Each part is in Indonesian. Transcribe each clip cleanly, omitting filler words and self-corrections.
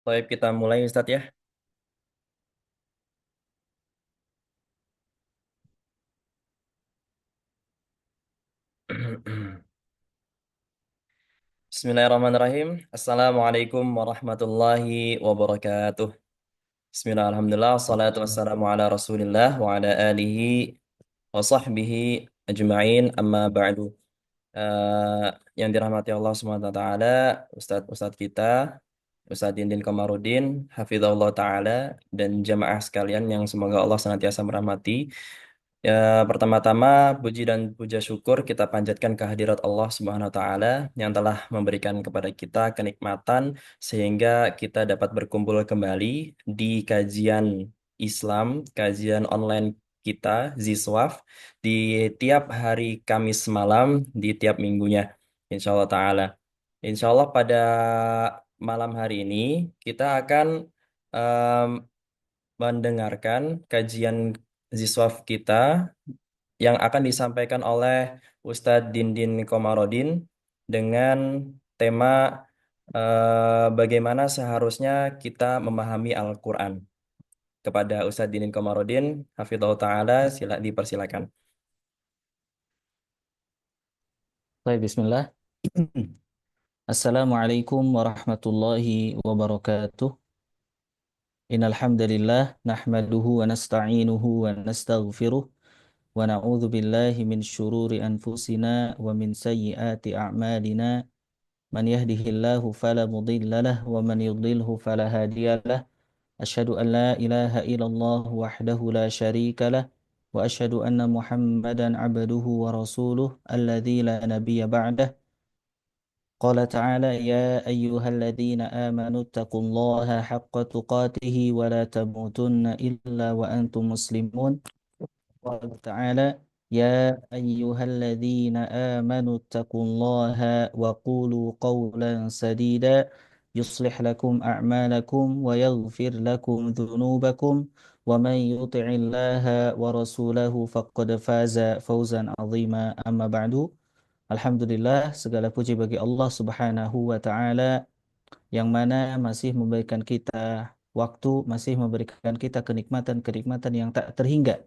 Baik, kita mulai Ustadz ya. Bismillahirrahmanirrahim. Assalamualaikum warahmatullahi wabarakatuh. Bismillah, alhamdulillah, salatu wassalamu ala rasulillah wa ala alihi wa sahbihi ajma'in amma ba'du. Yang dirahmati Allah SWT, Ustadz kita, Ustadz Dindin Komarudin, Hafizahullah Ta'ala, dan jamaah sekalian yang semoga Allah senantiasa merahmati. Ya, pertama-tama puji dan puja syukur kita panjatkan kehadirat Allah Subhanahu wa taala yang telah memberikan kepada kita kenikmatan sehingga kita dapat berkumpul kembali di kajian Islam, kajian online kita Ziswaf di tiap hari Kamis malam di tiap minggunya. Insya Allah taala. Insya Allah pada malam hari ini kita akan em, mendengarkan kajian Ziswaf kita yang akan disampaikan oleh Ustadz Dindin Komarudin dengan tema bagaimana seharusnya kita memahami Al-Quran. Kepada Ustadz Dindin Komarudin, Hafizahullah Ta'ala, dipersilakan. Baik, bismillah. Assalamualaikum warahmatullahi wabarakatuh. Innal hamdalillah nahmaduhu wa nasta'inuhu wa nastaghfiruh wa na'udzu billahi min syururi anfusina wa min sayyiati a'malina. Man yahdihillahu fala mudilla lahu wa man yudlilhu fala hadiya lahu. Asyhadu an la ilaha illallah wahdahu la syarika lah wa asyhadu anna Muhammadan abduhu wa rasuluh alladzi la nabiyya ba'dah. قال تعالى: يا أيها الذين آمنوا اتقوا الله حق تقاته ولا تموتن إلا وأنتم مسلمون. قال تعالى: يا أيها الذين آمنوا اتقوا الله وقولوا قولا سديدا يصلح لكم أعمالكم ويغفر لكم ذنوبكم ومن يطع الله ورسوله فقد فاز فوزا عظيما. أما بعد. Alhamdulillah, segala puji bagi Allah Subhanahu wa Ta'ala yang mana masih memberikan kita waktu, masih memberikan kita kenikmatan-kenikmatan yang tak terhingga.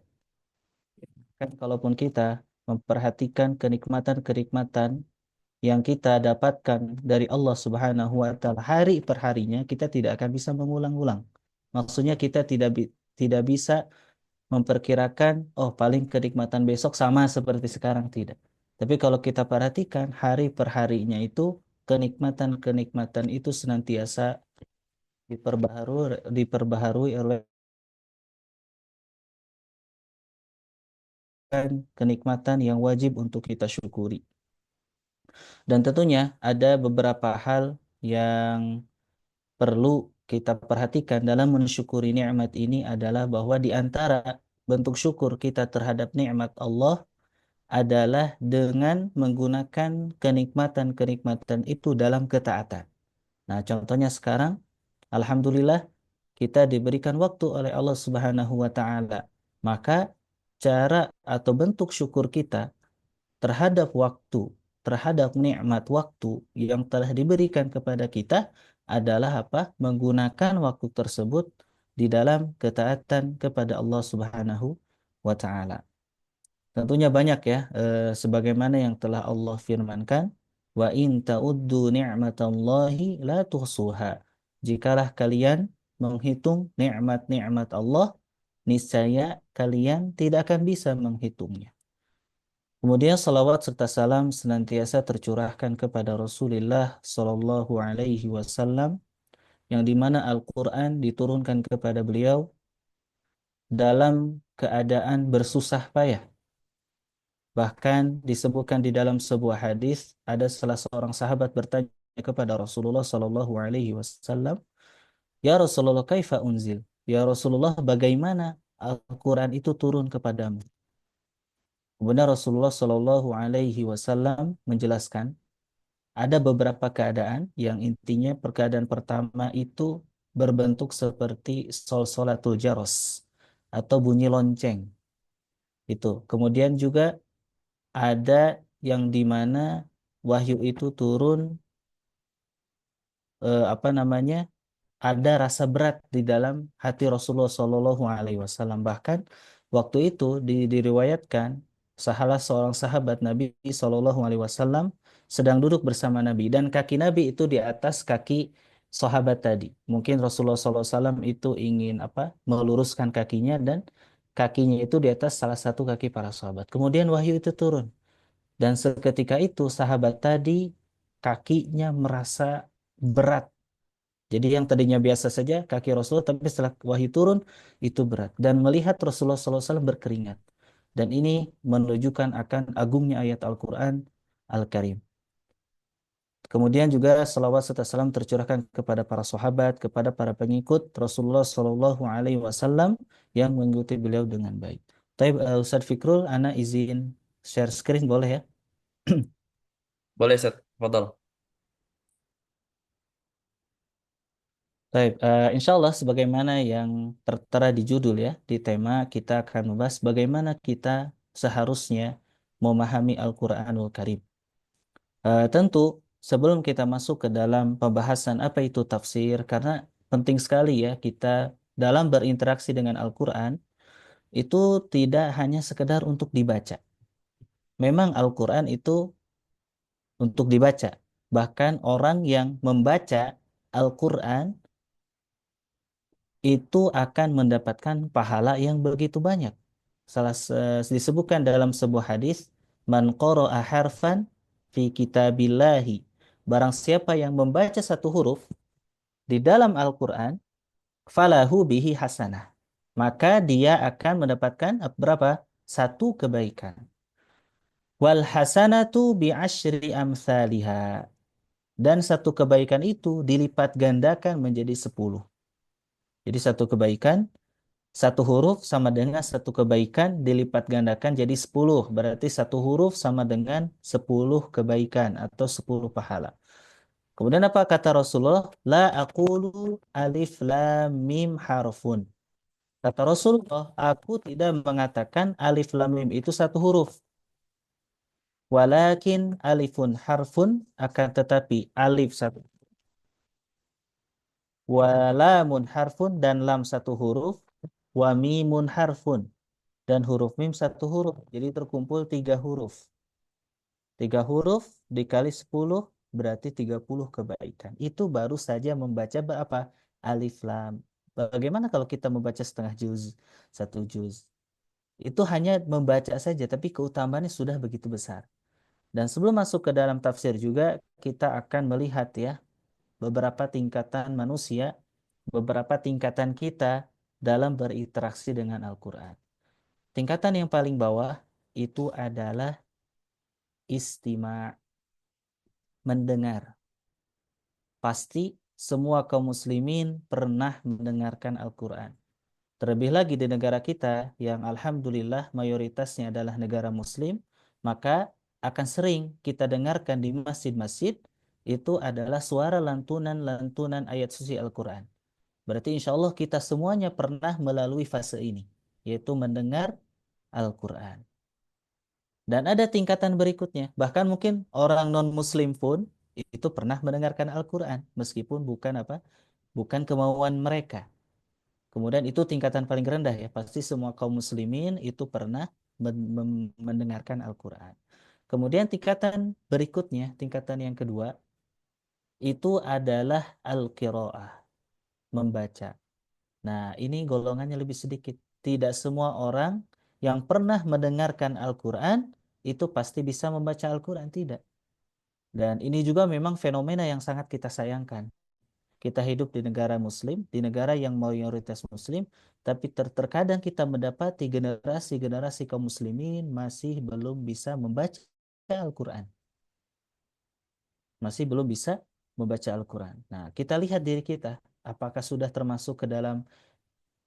Kan kalaupun kita memperhatikan kenikmatan-kenikmatan yang kita dapatkan dari Allah Subhanahu wa Ta'ala hari per harinya, kita tidak akan bisa mengulang-ulang. Maksudnya kita tidak bisa memperkirakan, oh paling kenikmatan besok sama seperti sekarang, tidak. Tapi kalau kita perhatikan hari per harinya itu, kenikmatan-kenikmatan itu senantiasa diperbaharui oleh kenikmatan yang wajib untuk kita syukuri. Dan tentunya ada beberapa hal yang perlu kita perhatikan dalam mensyukuri nikmat ini adalah bahwa di antara bentuk syukur kita terhadap nikmat Allah adalah dengan menggunakan kenikmatan-kenikmatan itu dalam ketaatan. Nah, contohnya sekarang, alhamdulillah kita diberikan waktu oleh Allah Subhanahu wa taala. Maka cara atau bentuk syukur kita terhadap waktu, terhadap nikmat waktu yang telah diberikan kepada kita adalah apa? Menggunakan waktu tersebut di dalam ketaatan kepada Allah Subhanahu wa taala. Tentunya banyak ya, sebagaimana yang telah Allah firmankan, wa in ta'uddu ni'matallahi la tuhsuha. Jikalah kalian menghitung nikmat-nikmat Allah, niscaya kalian tidak akan bisa menghitungnya. Kemudian salawat serta salam senantiasa tercurahkan kepada Rasulullah Sallallahu Alaihi Wasallam yang dimana Al-Quran diturunkan kepada beliau dalam keadaan bersusah payah. Bahkan disebutkan di dalam sebuah hadis ada salah seorang sahabat bertanya kepada Rasulullah Sallallahu Alaihi Wasallam, Ya Rasulullah, kaifa unzil? Ya Rasulullah, bagaimana Al-Quran itu turun kepadamu? Kemudian Rasulullah Sallallahu Alaihi Wasallam menjelaskan ada beberapa keadaan yang intinya perkeadaan pertama itu berbentuk seperti sol-solatul jaros atau bunyi lonceng itu. Kemudian juga ada yang di mana wahyu itu turun apa namanya ada rasa berat di dalam hati Rasulullah Shallallahu Alaihi Wasallam. Bahkan waktu itu diriwayatkan salah seorang sahabat Nabi Shallallahu Alaihi Wasallam sedang duduk bersama Nabi dan kaki Nabi itu di atas kaki sahabat tadi. Mungkin Rasulullah Shallallahu Alaihi Wasallam itu ingin apa? Meluruskan kakinya dan kakinya itu di atas salah satu kaki para sahabat. Kemudian wahyu itu turun dan seketika itu sahabat tadi kakinya merasa berat. Jadi yang tadinya biasa saja kaki Rasulullah, tapi setelah wahyu turun itu berat. Dan melihat Rasulullah SAW berkeringat. Dan ini menunjukkan akan agungnya ayat Al-Quran Al-Karim. Kemudian juga salawat serta salam tercurahkan kepada para sahabat, kepada para pengikut Rasulullah Shallallahu Alaihi Wasallam yang mengikuti beliau dengan baik. Tapi Ustadz Fikrul, ana izin share screen boleh ya? Boleh, Ustaz. Fadal. Baik, insya Allah sebagaimana yang tertera di judul ya, di tema kita akan membahas bagaimana kita seharusnya memahami Al-Quranul Karim. Tentu sebelum kita masuk ke dalam pembahasan apa itu tafsir, karena penting sekali ya kita dalam berinteraksi dengan Al-Quran itu tidak hanya sekedar untuk dibaca. Memang Al-Quran itu untuk dibaca. Bahkan orang yang membaca Al-Quran itu akan mendapatkan pahala yang begitu banyak. Disebutkan dalam sebuah hadis, man qara'a harfan fi kitabillahi. Barang siapa yang membaca satu huruf di dalam Al-Qur'an, falahu bihi hasanah. Maka dia akan mendapatkan berapa? Satu kebaikan. Wal hasanatu bi asyri amsalihha. Dan satu kebaikan itu dilipat gandakan menjadi 10. Jadi satu kebaikan, satu huruf sama dengan satu kebaikan dilipat gandakan jadi 10. Berarti satu huruf sama dengan 10 kebaikan atau 10 pahala. Kemudian apa kata Rasulullah? La aqulu alif lam mim harfun. Kata Rasulullah, aku tidak mengatakan alif lam mim itu satu huruf. Walakin alifun harfun, akan tetapi alif satu, walamun harfun dan lam satu huruf, wa mimun harfun dan huruf mim satu huruf. Jadi terkumpul 3 huruf. 3 huruf dikali 10 berarti 30 kebaikan. Itu baru saja membaca berapa? Alif lam. Bagaimana kalau kita membaca setengah juz, 1 juz? Itu hanya membaca saja, tapi keutamaannya sudah begitu besar. Dan sebelum masuk ke dalam tafsir juga, kita akan melihat ya, beberapa tingkatan manusia, beberapa tingkatan kita dalam berinteraksi dengan Al-Quran. Tingkatan yang paling bawah itu adalah istima, mendengar. Pasti semua kaum muslimin pernah mendengarkan Al-Quran. Terlebih lagi di negara kita yang alhamdulillah mayoritasnya adalah negara muslim, maka akan sering kita dengarkan di masjid-masjid itu adalah suara lantunan-lantunan ayat suci Al-Quran. Berarti insya Allah kita semuanya pernah melalui fase ini, yaitu mendengar Al-Quran. Dan ada tingkatan berikutnya. Bahkan mungkin orang non-muslim pun itu pernah mendengarkan Al-Quran. Meskipun bukan apa? Bukan kemauan mereka. Kemudian itu tingkatan paling rendah ya. Pasti semua kaum muslimin itu pernah mendengarkan Al-Quran. Kemudian tingkatan berikutnya, tingkatan yang kedua, itu adalah Al-Qiraah, membaca. Nah, ini golongannya lebih sedikit. Tidak semua orang yang pernah mendengarkan Al-Quran itu pasti bisa membaca Al-Quran, tidak. Dan ini juga memang fenomena yang sangat kita sayangkan. Kita hidup di negara Muslim, di negara yang mayoritas Muslim, tapi terkadang kita mendapati generasi-generasi kaum muslimin masih belum bisa membaca Al-Quran. Masih belum bisa membaca Al-Quran. Nah, kita lihat diri kita, apakah sudah termasuk ke dalam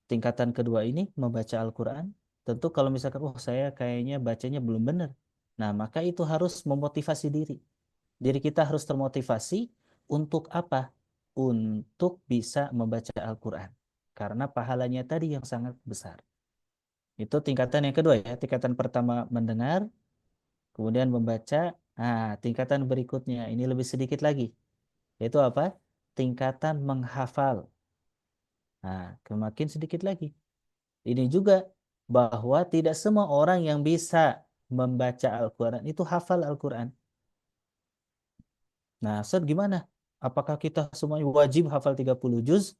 tingkatan kedua ini, membaca Al-Quran? Tentu kalau misalkan, oh saya kayaknya bacanya belum benar. Nah, maka itu harus memotivasi diri. Diri kita harus termotivasi untuk apa? Untuk bisa membaca Al-Quran. Karena pahalanya tadi yang sangat besar. Itu tingkatan yang kedua ya. Tingkatan pertama mendengar, kemudian membaca. Nah, tingkatan berikutnya ini lebih sedikit lagi. Yaitu apa? Tingkatan menghafal. Nah, makin sedikit lagi. Ini juga bahwa tidak semua orang yang bisa membaca Al-Quran itu hafal Al-Quran. Nah, Ustaz gimana? Apakah kita semuanya wajib hafal 30 juz?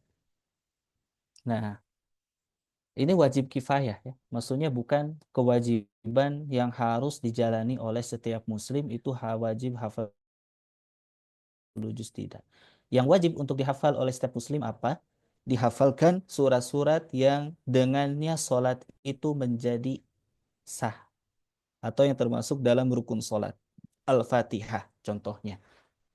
Nah, ini wajib kifayah ya. Maksudnya bukan kewajiban yang harus dijalani oleh setiap muslim itu wajib hafal 10 juz tidak. Yang wajib untuk dihafal oleh setiap muslim apa? Dihafalkan surat-surat yang dengannya sholat itu menjadi sah atau yang termasuk dalam rukun sholat. Al-Fatihah contohnya.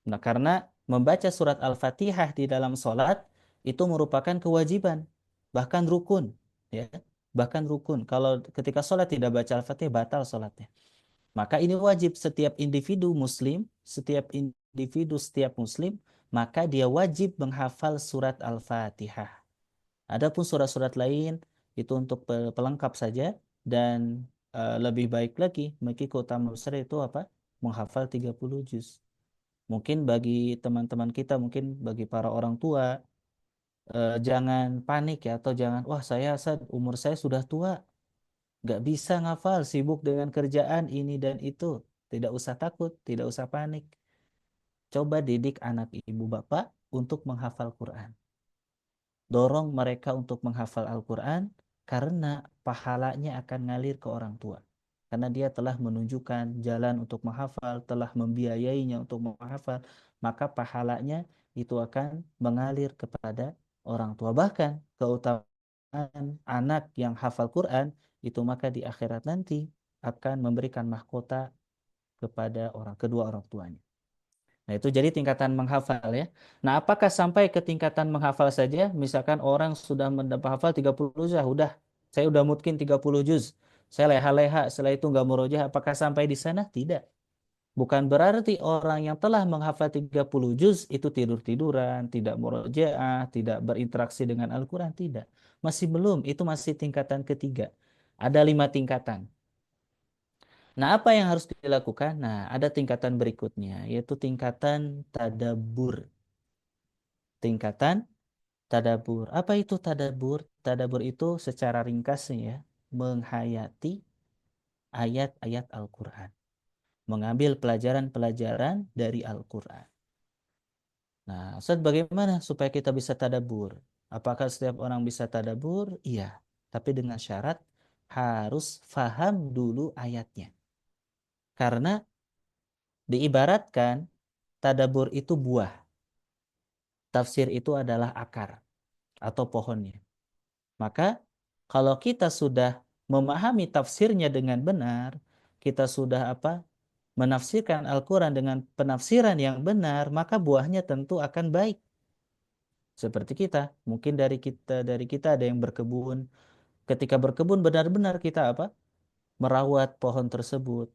Nah, karena membaca surat Al-Fatihah di dalam sholat itu merupakan kewajiban, bahkan rukun, ya, bahkan rukun. Kalau ketika sholat tidak baca Al-Fatihah, batal sholatnya. Maka ini wajib setiap individu muslim, setiap muslim, maka dia wajib menghafal surat Al-Fatihah. Adapun surat-surat lain itu untuk pelengkap saja dan lebih baik lagi, memiliki keutamaan besar itu apa? Menghafal 30 juz. Mungkin bagi teman-teman kita, mungkin bagi para orang tua, jangan panik ya, atau jangan, wah saya umur saya sudah tua, nggak bisa ngafal, sibuk dengan kerjaan ini dan itu. Tidak usah takut, tidak usah panik. Coba didik anak ibu bapak untuk menghafal Quran. Dorong mereka untuk menghafal Al-Quran karena pahalanya akan ngalir ke orang tua. Karena dia telah menunjukkan jalan untuk menghafal, telah membiayainya untuk menghafal, maka pahalanya itu akan mengalir kepada orang tua. Bahkan keutamaan anak yang hafal Quran itu maka di akhirat nanti akan memberikan mahkota kepada kedua orang tuanya. Nah, itu jadi tingkatan menghafal ya. Nah, apakah sampai ke tingkatan menghafal saja? Misalkan orang sudah mendapat hafal 30 juz, udah. Saya udah mungkin 30 juz. Saya leha-leha, setelah itu nggak murojaah. Apakah sampai di sana? Tidak. Bukan berarti orang yang telah menghafal 30 juz itu tidur-tiduran, tidak murojaah, tidak berinteraksi dengan Al-Quran. Tidak. Masih belum, itu masih tingkatan ketiga. Ada 5 tingkatan. Nah, apa yang harus dilakukan? Nah, ada tingkatan berikutnya, yaitu tingkatan tadabur. Tingkatan tadabur. Apa itu tadabur? Tadabur itu secara ringkasnya ya, menghayati ayat-ayat Al-Quran. Mengambil pelajaran-pelajaran dari Al-Quran. Nah, Ustaz bagaimana supaya kita bisa tadabur? Apakah setiap orang bisa tadabur? Iya. Tapi dengan syarat harus faham dulu ayatnya. Karena diibaratkan tadabur itu buah. Tafsir itu adalah akar atau pohonnya. Maka kalau kita sudah memahami tafsirnya dengan benar, kita sudah menafsirkan Al-Quran dengan penafsiran yang benar, maka buahnya tentu akan baik. Seperti kita, mungkin dari kita ada yang berkebun. Ketika berkebun benar-benar kita merawat pohon tersebut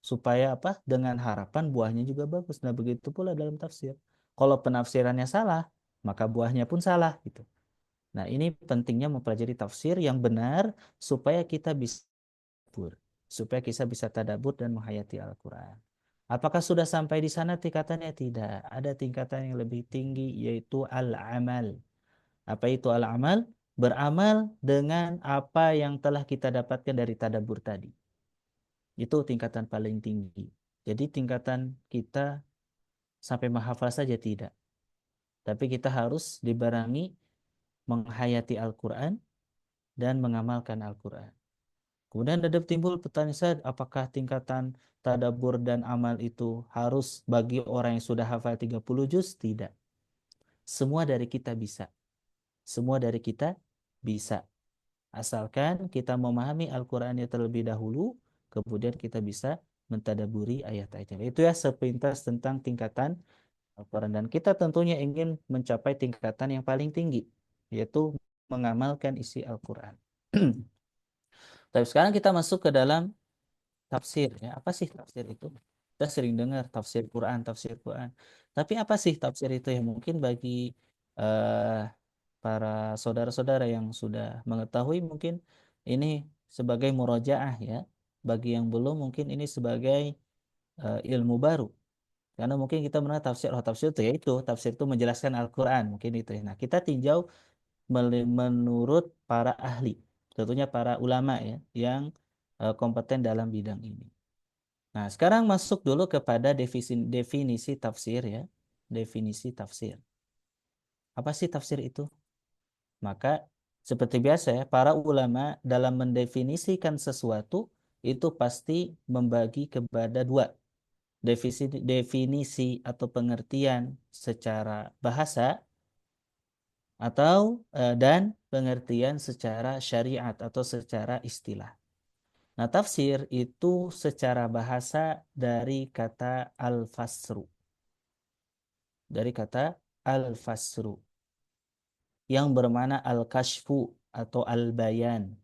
supaya dengan harapan buahnya juga bagus. Nah, begitu pula dalam tafsir. Kalau penafsirannya salah, maka buahnya pun salah gitu. Nah, ini pentingnya mempelajari tafsir yang benar supaya kita bisa tadabbur, supaya kita bisa tadabbur dan menghayati Al-Quran. Apakah sudah sampai di sana tingkatannya? Tidak. Ada tingkatan yang lebih tinggi yaitu al-amal. Apa itu al-amal? Beramal dengan apa yang telah kita dapatkan dari tadabbur tadi. Itu tingkatan paling tinggi. Jadi tingkatan kita sampai menghafal saja tidak. Tapi kita harus dibarengi menghayati Al-Quran dan mengamalkan Al-Quran. Kemudian ada timbul pertanyaan saya, apakah tingkatan tadabur dan amal itu harus bagi orang yang sudah hafal 30 juz? Tidak. Semua dari kita bisa. Semua dari kita bisa. Asalkan kita memahami Al-Qur'annya terlebih dahulu, kemudian kita bisa mentadaburi ayat-ayatnya. Itu ya sepintas tentang tingkatan Al-Quran. Dan kita tentunya ingin mencapai tingkatan yang paling tinggi, yaitu mengamalkan isi Al-Quran. Tapi sekarang kita masuk ke dalam tafsir ya. Apa sih tafsir itu? Kita sering dengar tafsir Quran, tafsir Quran. Tapi apa sih tafsir itu ya? Mungkin bagi eh, para saudara-saudara yang sudah mengetahui mungkin ini sebagai murojaah ya. Bagi yang belum mungkin ini sebagai ilmu baru. Karena mungkin kita mengenal tafsir, tafsir itu yaitu tafsir itu menjelaskan Al-Quran, mungkin itu ya. Nah, kita tinjau menurut para ahli, tentunya para ulama ya, yang kompeten dalam bidang ini. Nah, sekarang masuk dulu kepada definisi tafsir ya. Definisi tafsir. Apa sih tafsir itu? Maka seperti biasa ya, para ulama dalam mendefinisikan sesuatu itu pasti membagi kepada dua. Definisi atau pengertian secara bahasa dan pengertian secara syariat atau secara istilah. Nah, tafsir itu secara bahasa dari kata al-fasru. Dari kata al-fasru yang bermakna al-kashfu atau al-bayan,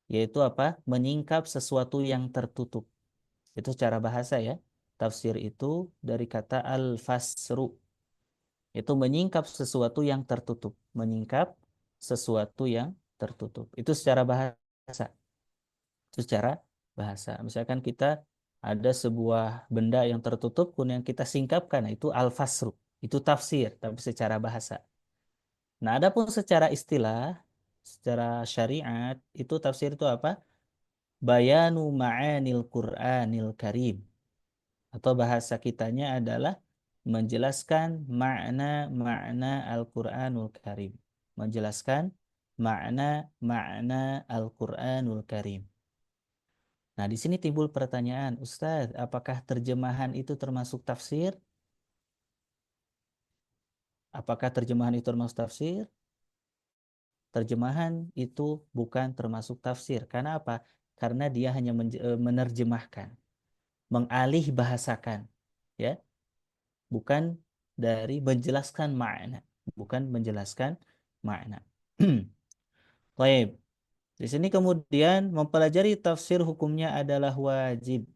yaitu apa? Menyingkap sesuatu yang tertutup. Itu secara bahasa ya. Tafsir itu dari kata al-fasru, itu menyingkap sesuatu yang tertutup. Menyingkap sesuatu yang tertutup. Itu secara bahasa. Itu secara bahasa. Misalkan kita ada sebuah benda yang tertutup, kemudian kita singkapkan, nah itu al-fasru. Itu tafsir, tapi secara bahasa. Nah, adapun secara istilah, secara syariat, itu tafsir itu apa? Bayanu ma'anil Qur'anil Karim. Atau bahasa kitanya adalah menjelaskan makna-makna Al-Qur'anul Karim. Menjelaskan makna-makna Al-Qur'anul Karim. Nah, di sini timbul pertanyaan, Ustadz, apakah terjemahan itu termasuk tafsir? Apakah terjemahan itu termasuk tafsir? Terjemahan itu bukan termasuk tafsir. Karena apa? Karena dia hanya menerjemahkan, mengalih bahasakan, ya, bukan dari menjelaskan makna, bukan menjelaskan makna. Baik. Di sini kemudian mempelajari tafsir hukumnya adalah wajib.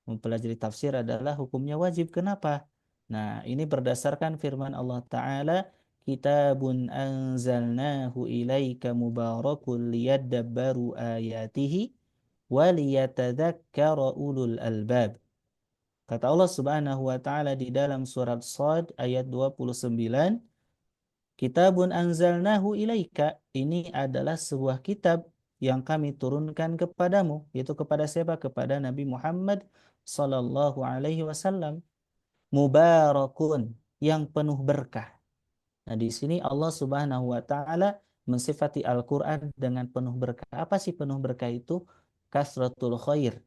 Mempelajari tafsir adalah hukumnya wajib. Kenapa? Nah, ini berdasarkan firman Allah Ta'ala, Kitabun anzalnahu ilaika mubarakun liyadabbaru ayatihi wa liyatadhakkara ulul albab. Kata Allah Subhanahu wa taala di dalam surat Shad ayat 29, Kitabun anzalnahu ilaika, ini adalah sebuah kitab yang kami turunkan kepadamu, yaitu kepada siapa? Kepada Nabi Muhammad sallallahu alaihi wasallam. Mubarakun, yang penuh berkah. Nah, di sini Allah Subhanahu wa taala mensifati Al-Qur'an dengan penuh berkah. Apa sih penuh berkah itu? Kasratul khair,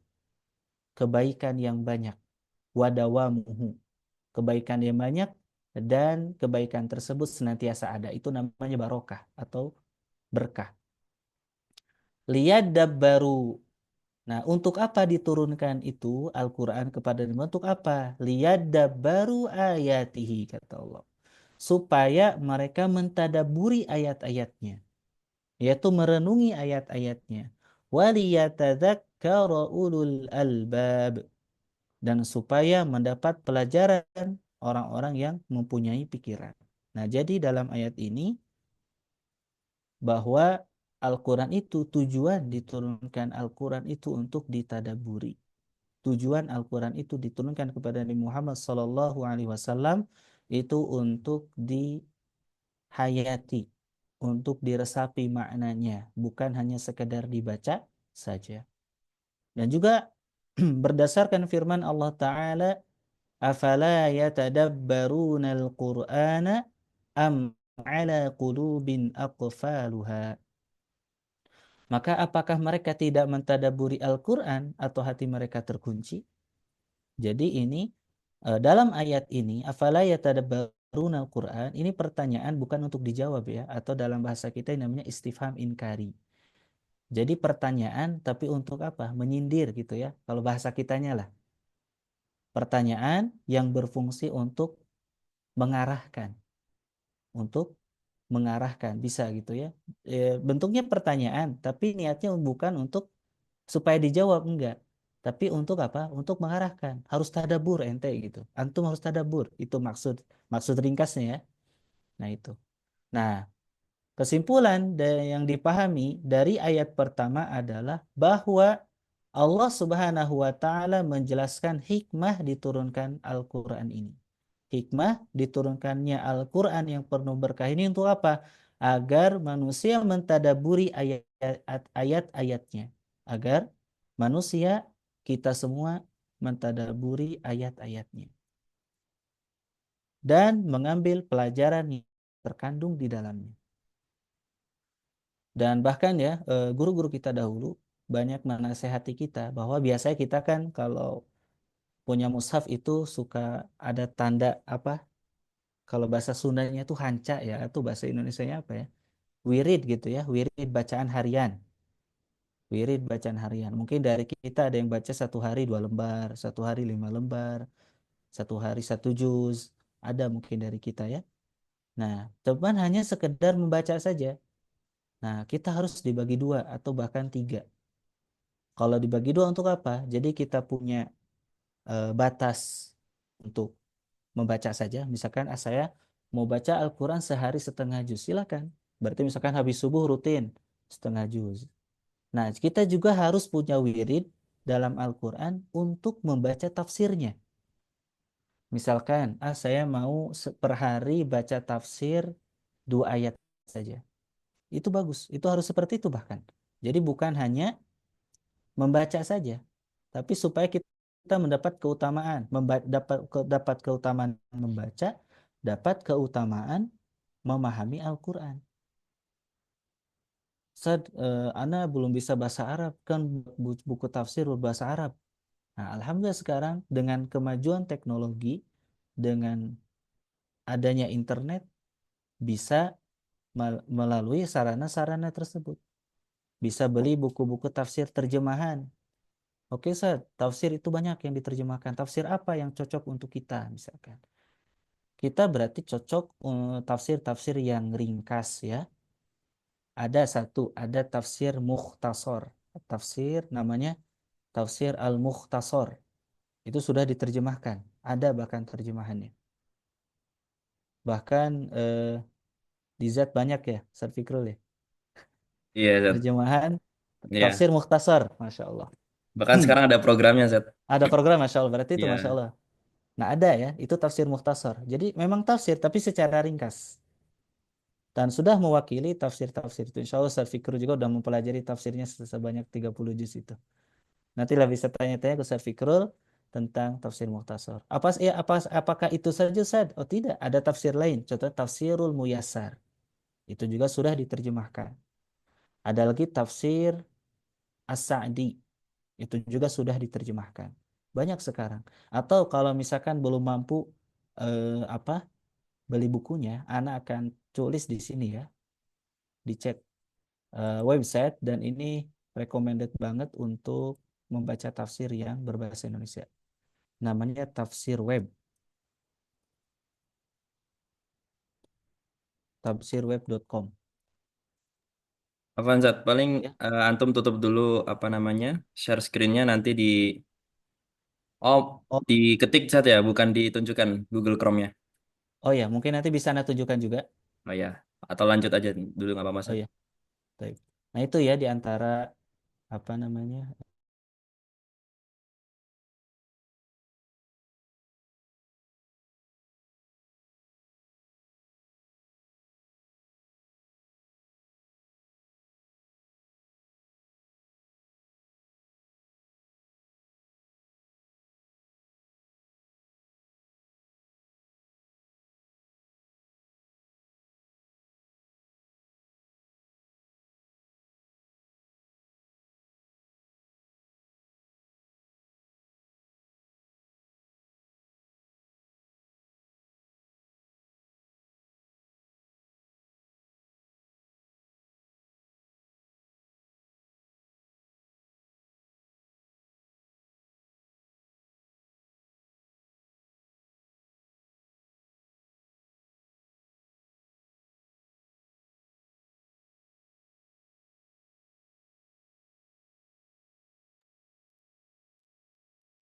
kebaikan yang banyak. Wadawamuhu, kebaikan yang banyak, dan kebaikan tersebut senantiasa ada. Itu namanya barokah atau berkah. Liyadabbaru. Nah, untuk apa diturunkan itu Al-Quran kepada Nabi? Untuk apa? Liyadabbaru ayatihi, kata Allah. Supaya mereka mentadaburi ayat-ayatnya, yaitu merenungi ayat-ayatnya. Waliyatadzakkara ulul albab, dan supaya mendapat pelajaran orang-orang yang mempunyai pikiran. Nah, jadi dalam ayat ini bahwa Al-Quran itu, tujuan diturunkan Al-Quran itu untuk ditadaburi. Tujuan Al-Quran itu diturunkan kepada Nabi Muhammad SAW itu untuk dihayati, untuk diresapi maknanya, bukan hanya sekedar dibaca saja. Dan juga berdasarkan firman Allah Ta'ala, afala yatadabbaruna al-Qur'ana am ala qulubin aqfaluha. Maka apakah mereka tidak mentadaburi Al-Quran atau hati mereka terkunci? Jadi ini dalam ayat ini afala yatadabbaruna al-Quran, ini pertanyaan bukan untuk dijawab ya, atau dalam bahasa kita yang namanya istifham inkari. Jadi pertanyaan tapi untuk apa? Menyindir gitu ya. Kalau bahasa kitanya lah. Pertanyaan yang berfungsi untuk mengarahkan, untuk mengarahkan, bisa gitu ya. Bentuknya pertanyaan tapi niatnya bukan untuk supaya dijawab, enggak, tapi untuk apa? Untuk mengarahkan. Harus tadabur ente gitu, antum harus tadabur, itu maksud ringkasnya ya. Nah itu. Nah, kesimpulan yang dipahami dari ayat pertama adalah bahwa Allah Subhanahu wa taala menjelaskan hikmah diturunkan Al-Qur'an ini. Hikmah diturunkannya Al-Qur'an yang penuh berkah ini untuk apa? agar manusia mentadaburi ayat-ayatnya, agar manusia kita semua mentadaburi ayat-ayatnya dan mengambil pelajaran yang terkandung di dalamnya. Dan bahkan ya, guru-guru kita dahulu banyak menasehati kita bahwa biasanya kita kan kalau punya mushaf itu suka ada tanda apa? Kalau bahasa Sundanya itu hanca ya, atau bahasa Indonesianya apa ya? Wirid gitu ya, wirid bacaan harian. Wirid bacaan harian. Mungkin dari kita ada yang baca satu hari 2 lembar, satu hari 5 lembar, satu hari 1 juz. Ada mungkin dari kita ya. Nah, teman hanya sekedar membaca saja. Nah, kita harus dibagi 2 atau bahkan 3. Kalau dibagi 2 untuk apa? Jadi kita punya batas untuk membaca saja. Misalkan saya mau baca Al-Quran sehari setengah juz, silakan. Berarti misalkan habis subuh rutin setengah juz. Nah, kita juga harus punya wirid dalam Al-Quran untuk membaca tafsirnya. Misalkan, saya mau per hari baca tafsir 2 ayat saja. Itu bagus. Itu harus seperti itu bahkan. Jadi bukan hanya membaca saja, tapi supaya kita mendapat keutamaan, dapat keutamaan membaca, dapat keutamaan memahami Al-Quran. Ana belum bisa bahasa Arab, kan buku tafsir berbahasa Arab. Nah, alhamdulillah sekarang dengan kemajuan teknologi, dengan adanya internet, bisa melalui sarana-sarana tersebut. Bisa beli buku-buku tafsir terjemahan. Oke, Ustaz, tafsir itu banyak yang diterjemahkan. Tafsir apa yang cocok untuk kita, misalkan? Kita berarti cocok tafsir-tafsir yang ringkas ya. Ada tafsir mukhtasar. Tafsir namanya tafsir al-mukhtasar. Itu sudah diterjemahkan. Ada bahkan terjemahannya. Bahkan di Z banyak ya, Ustaz Fikrul ya. Iya, Zat. Terjemahan Iya. tafsir mukhtasar, Masya Allah. Bahkan sekarang ada programnya, Zat. Ada program, Masya Allah. Berarti itu Masya Iya. Allah. Nah, ada ya, itu tafsir mukhtasar. Jadi memang tafsir, tapi secara ringkas. Dan sudah mewakili tafsir-tafsir itu. Insya Allah Ustaz Fikru juga sudah mempelajari tafsirnya sebanyak 30 juz itu. Nantilah bisa tanya-tanya ke Ustaz Fikrul tentang tafsir mukhtasar. Apakah itu saja Ustaz? Oh tidak, ada tafsir lain. Contoh tafsirul muyassar. Itu juga sudah diterjemahkan. Ada lagi tafsir As-Sa'di. Itu juga sudah diterjemahkan. Banyak sekarang. Atau kalau misalkan belum mampu apa beli bukunya, anak akan tulis di sini ya, di chat website, dan ini recommended banget untuk membaca tafsir yang berbahasa Indonesia. Namanya Tafsir Web, tafsirweb.com. Apaan, Zat? Paling Ya. antum tutup dulu apa namanya? Share screen-nya nanti di oh, Oh, diketik Zat ya, bukan ditunjukkan Google Chrome-nya. oh ya, mungkin nanti bisa Anda tunjukkan juga. Oh ya. Atau lanjut aja dulu nggak apa-apa, Oh Zat. ya, baik. Nah, itu ya di antara apa namanya?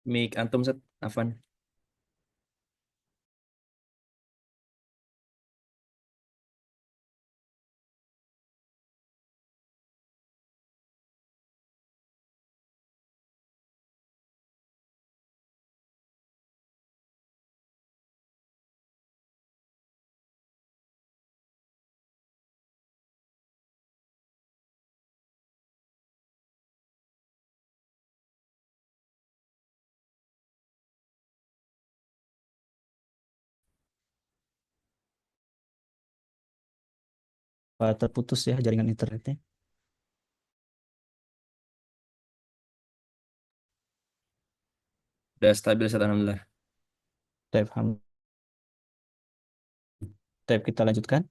Mic antum, Zat. Afan. terputus ya jaringan internetnya? Udah stabil, Ustaz, alhamdulillah. Baik, baik, kita lanjutkan.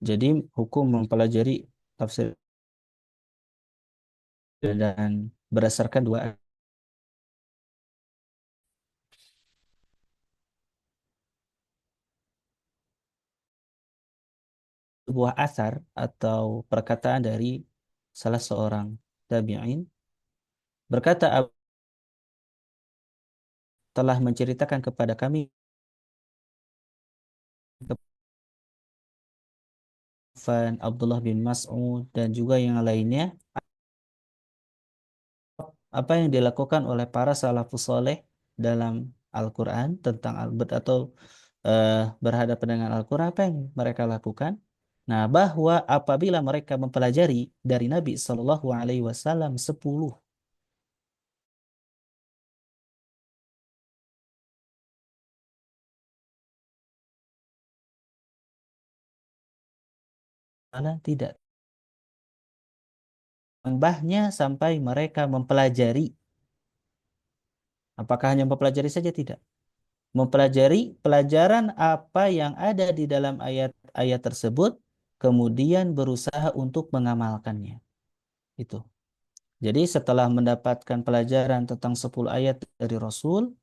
Jadi hukum mempelajari tafsir dan berdasarkan dua sebuah asar atau perkataan dari salah seorang tabi'in berkata telah menceritakan kepada kami Van Abdullah bin Mas'ud dan juga yang lainnya apa yang dilakukan oleh para salafus soleh dalam Al-Quran tentang atau berhadapan dengan Al-Quran apa yang mereka lakukan. Nah, bahwa apabila mereka mempelajari dari Nabi Shallallahu Alaihi Wasallam 10 malah tidak, tambahnya sampai mereka mempelajari. Apakah hanya mempelajari saja? Tidak. Mempelajari pelajaran apa yang ada di dalam ayat-ayat tersebut, kemudian berusaha untuk mengamalkannya. Itu. Jadi setelah mendapatkan pelajaran tentang 10 ayat dari Rasul,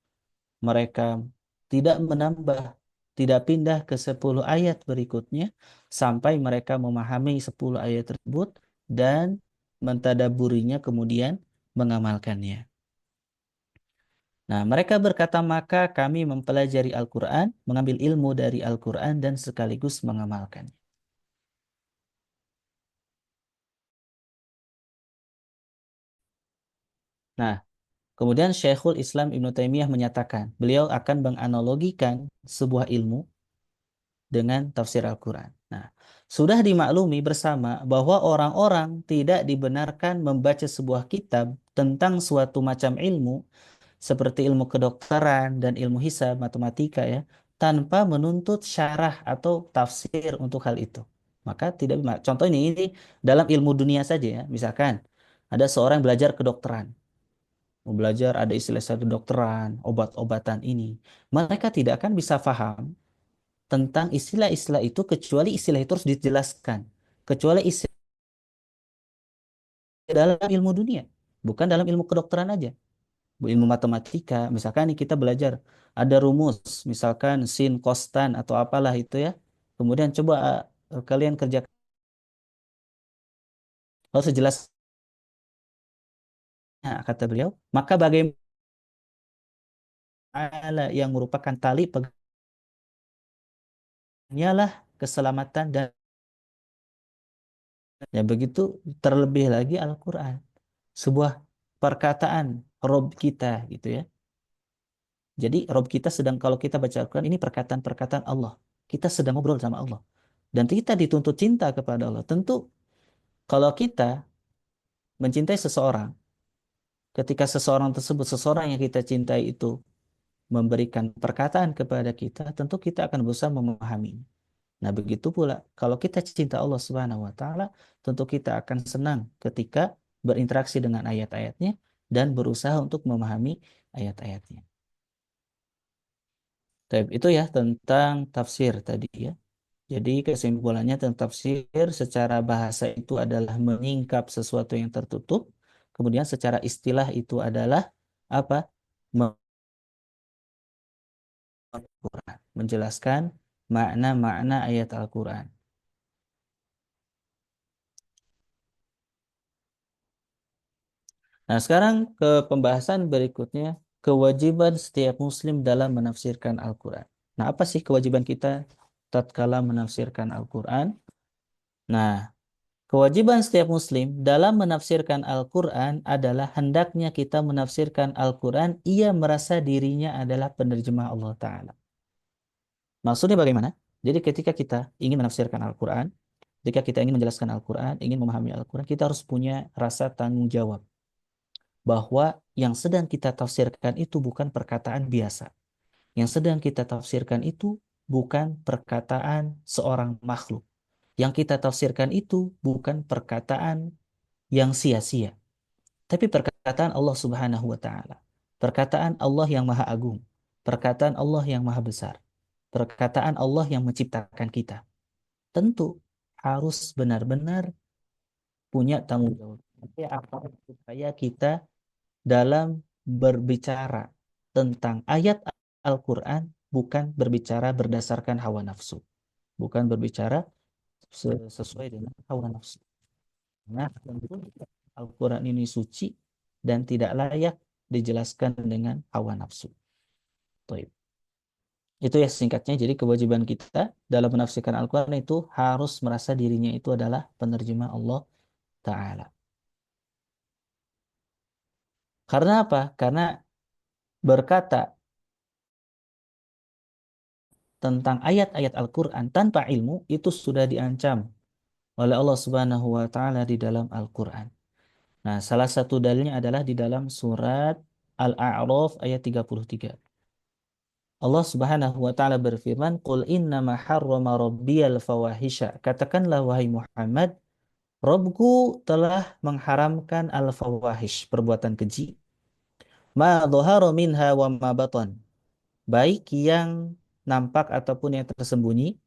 mereka tidak menambah, tidak pindah ke 10 ayat berikutnya sampai mereka memahami 10 ayat tersebut dan mentadaburinya kemudian mengamalkannya. Nah, mereka berkata, maka kami mempelajari Al-Quran, mengambil ilmu dari Al-Quran dan sekaligus mengamalkannya. Nah, kemudian Syekhul Islam Ibn Taimiyah menyatakan, beliau akan menganalogikan sebuah ilmu dengan tafsir Al-Quran. Nah, sudah dimaklumi bersama bahwa orang-orang tidak dibenarkan membaca sebuah kitab tentang suatu macam ilmu, seperti ilmu kedokteran dan ilmu hisab, matematika ya, tanpa menuntut syarah atau tafsir untuk hal itu. Maka tidak, contoh ini dalam ilmu dunia saja ya, misalkan ada seorang belajar kedokteran, mau belajar ada istilah kedokteran, obat-obatan ini, mereka tidak akan bisa paham tentang istilah-istilah itu kecuali istilah itu harus dijelaskan. Kecuali istilah dalam ilmu dunia, bukan dalam ilmu kedokteran aja. Ilmu matematika, misalkan nih kita belajar ada rumus, misalkan sin, kostan atau apalah itu ya. Kemudian coba kalian kerjakan harus sejelas kata beliau, maka bagaimana yang merupakan tali pegangnya lah keselamatan dan ya begitu terlebih lagi Al-Qur'an. Sebuah perkataan Rob kita gitu ya. Jadi Rob kita sedang kalau kita baca Al-Quran ini perkataan-perkataan Allah. Kita sedang ngobrol sama Allah. Dan kita dituntut cinta kepada Allah. Tentu kalau kita mencintai seseorang, ketika seseorang tersebut, seseorang yang kita cintai itu memberikan perkataan kepada kita, tentu kita akan berusaha memahami. Nah, begitu pula kalau kita cinta Allah Subhanahu wa taala, tentu kita akan senang ketika berinteraksi dengan ayat-ayatnya dan berusaha untuk memahami ayat-ayatnya. Itu ya tentang tafsir tadi ya. Jadi kesimpulannya tentang tafsir secara bahasa itu adalah menyingkap sesuatu yang tertutup. Kemudian secara istilah itu adalah apa? Al-Quran. Menjelaskan makna-makna ayat Al-Quran. Nah, sekarang ke pembahasan berikutnya, kewajiban setiap muslim dalam menafsirkan Al-Quran. Nah, apa sih kewajiban kita tatkala menafsirkan Al-Quran? Nah, kewajiban setiap muslim dalam menafsirkan Al-Quran adalah hendaknya kita menafsirkan Al-Quran, ia merasa dirinya adalah penerjemah Allah Ta'ala. Maksudnya bagaimana? Jadi ketika kita ingin menafsirkan Al-Quran, ketika kita ingin menjelaskan Al-Quran, ingin memahami Al-Quran, kita harus punya rasa tanggung jawab. Bahwa yang sedang kita tafsirkan itu bukan perkataan biasa. Yang sedang kita tafsirkan itu bukan perkataan seorang makhluk. Yang kita tafsirkan itu bukan perkataan yang sia-sia, tapi perkataan Allah Subhanahu wa taala. Perkataan Allah yang Maha Agung, perkataan Allah yang Maha Besar, perkataan Allah yang menciptakan kita. Tentu harus benar-benar punya tanggung jawab. Tapi apa supaya kita dalam berbicara tentang ayat Al-Quran bukan berbicara berdasarkan hawa nafsu, bukan berbicara sesuai dengan hawa nafsu. Nah, tentu Al-Quran ini suci dan tidak layak dijelaskan dengan hawa nafsu. Baik. Itu ya singkatnya. Jadi kewajiban kita dalam menafsirkan Al-Quran itu harus merasa dirinya itu adalah penerjemah Allah Ta'ala. Karena apa? Karena berkata tentang ayat-ayat Al-Quran tanpa ilmu itu sudah diancam oleh Allah Subhanahu wa taala di dalam Al-Quran. Nah, salah satu dalilnya adalah di dalam surat Al-A'raf ayat 33. Allah Subhanahu wa taala berfirman, "Qul innama harrama rabbiyal fawahisha." Katakanlah wahai Muhammad, Rabbku telah mengharamkan al-fawahish, perbuatan keji. Ma dhahara minha wa ma batan. Baik yang nampak ataupun yang tersembunyi,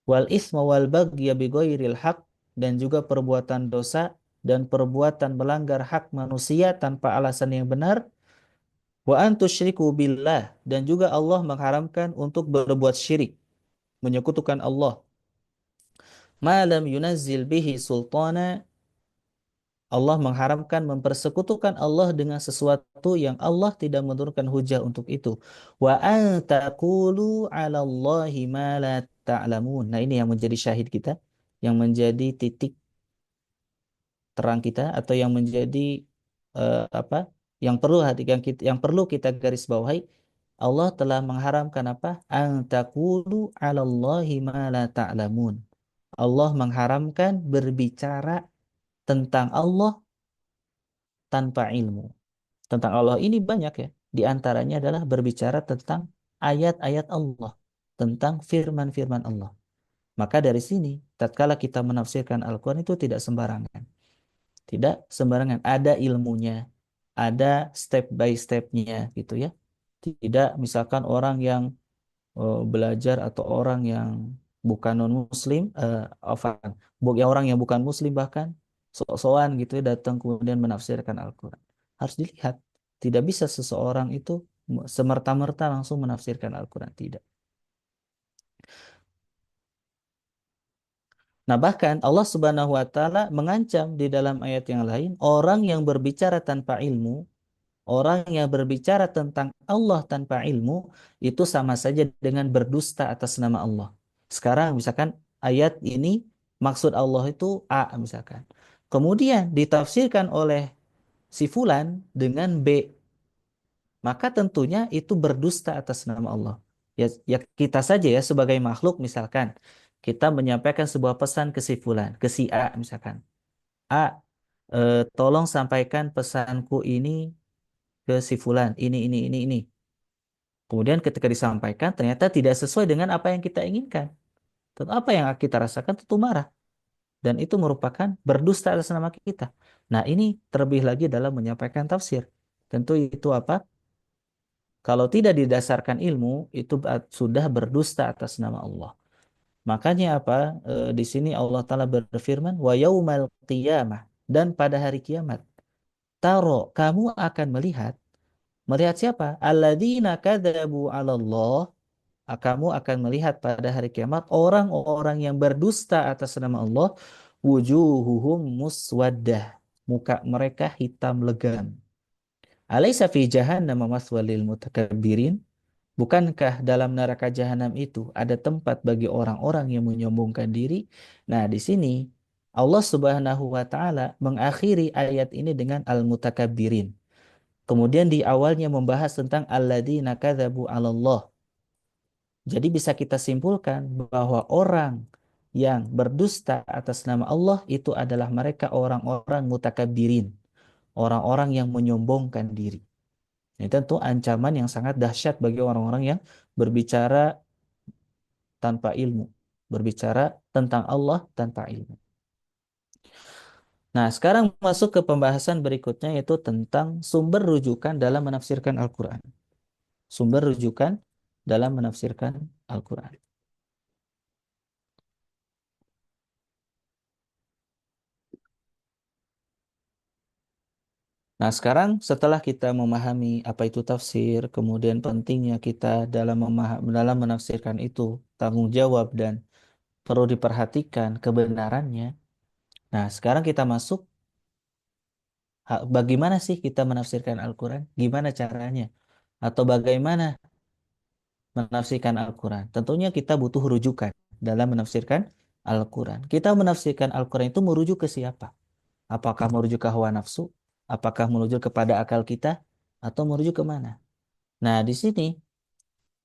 wal isma wal baghya bighairil haq, dan juga perbuatan dosa dan perbuatan melanggar hak manusia tanpa alasan yang benar, wa an tusyriku billah, dan juga Allah mengharamkan untuk berbuat syirik, menyekutukan Allah, ma lam yunazzil bihi sultana. Allah mengharamkan mempersekutukan Allah dengan sesuatu yang Allah tidak menurunkan hujah untuk itu. Wa an taqulu 'ala Allahi ma la ta'lamun. Nah, ini yang menjadi syahid kita, yang menjadi titik terang kita, atau yang menjadi apa? Yang perlu hati yang perlu kita garis bawahi. Allah telah mengharamkan apa? An taqulu 'ala Allahi ma la ta'lamun. Allah mengharamkan berbicara tentang Allah tanpa ilmu. Tentang Allah ini banyak ya. Di antaranya adalah berbicara tentang ayat-ayat Allah, tentang firman-firman Allah. Maka dari sini, tatkala kita menafsirkan Al-Quran itu tidak sembarangan. Tidak sembarangan. Ada ilmunya, ada step by stepnya gitu ya. Tidak misalkan orang yang belajar atau orang yang bukan non muslim afan ya orang yang bukan muslim bahkan sok-sokan gitu ya datang kemudian menafsirkan Al-Qur'an. Harus dilihat, tidak bisa seseorang itu semerta-merta langsung menafsirkan Al-Qur'an, tidak. Nah, bahkan Allah Subhanahu wa taala mengancam di dalam ayat yang lain orang yang berbicara tanpa ilmu. Orang yang berbicara tentang Allah tanpa ilmu itu sama saja dengan berdusta atas nama Allah. Sekarang misalkan ayat ini maksud Allah itu A misalkan. Kemudian ditafsirkan oleh si fulan dengan B, maka tentunya itu berdusta atas nama Allah. Ya, ya kita saja ya sebagai makhluk misalkan kita menyampaikan sebuah pesan ke si fulan, ke si A misalkan. A, tolong sampaikan pesanku ini ke si fulan, ini. Kemudian ketika disampaikan ternyata tidak sesuai dengan apa yang kita inginkan. Tentu apa yang kita rasakan tentu marah. Dan itu merupakan berdusta atas nama kita. Nah, ini terlebih lagi dalam menyampaikan tafsir. Tentu itu apa? Kalau tidak didasarkan ilmu, itu sudah berdusta atas nama Allah. Makanya apa? Di sini Allah Ta'ala berfirman, wa yaumal qiyamah. Dan pada hari kiamat. Taro, kamu akan melihat. Melihat siapa? Alladzina kadzabu 'ala Allah. Kamu akan melihat pada hari kiamat orang-orang yang berdusta atas nama Allah, wujuhuhum muswaddah. Muka mereka hitam legam. Alaysa fi jahannam maswal lil mutakabbirin? Bukankah dalam neraka jahanam itu ada tempat bagi orang-orang yang menyombongkan diri? Nah, di sini Allah Subhanahu wa taala mengakhiri ayat ini dengan al-mutakabbirin. Kemudian di awalnya membahas tentang alladzina kadzabu 'ala Allah. Jadi bisa kita simpulkan bahwa orang yang berdusta atas nama Allah itu adalah mereka orang-orang mutakabbirin, orang-orang yang menyombongkan diri. Ini tentu ancaman yang sangat dahsyat bagi orang-orang yang berbicara tanpa ilmu. berbicara tentang Allah tanpa ilmu. Nah, sekarang masuk ke pembahasan berikutnya yaitu tentang sumber rujukan dalam menafsirkan Al-Quran. Sumber rujukan dalam menafsirkan Al-Quran. Nah, sekarang setelah kita memahami apa itu tafsir, kemudian pentingnya kita dalam menafsirkan itu, tanggung jawab dan perlu diperhatikan kebenarannya. Nah, sekarang kita masuk bagaimana sih kita menafsirkan Al-Quran? Gimana caranya? Atau bagaimana menafsirkan Al-Quran? Tentunya kita butuh rujukan dalam menafsirkan Al-Quran. Kita menafsirkan Al-Quran itu merujuk ke siapa? Apakah merujuk ke hawa nafsu? Apakah merujuk kepada akal kita? Atau merujuk ke mana? Nah, di sini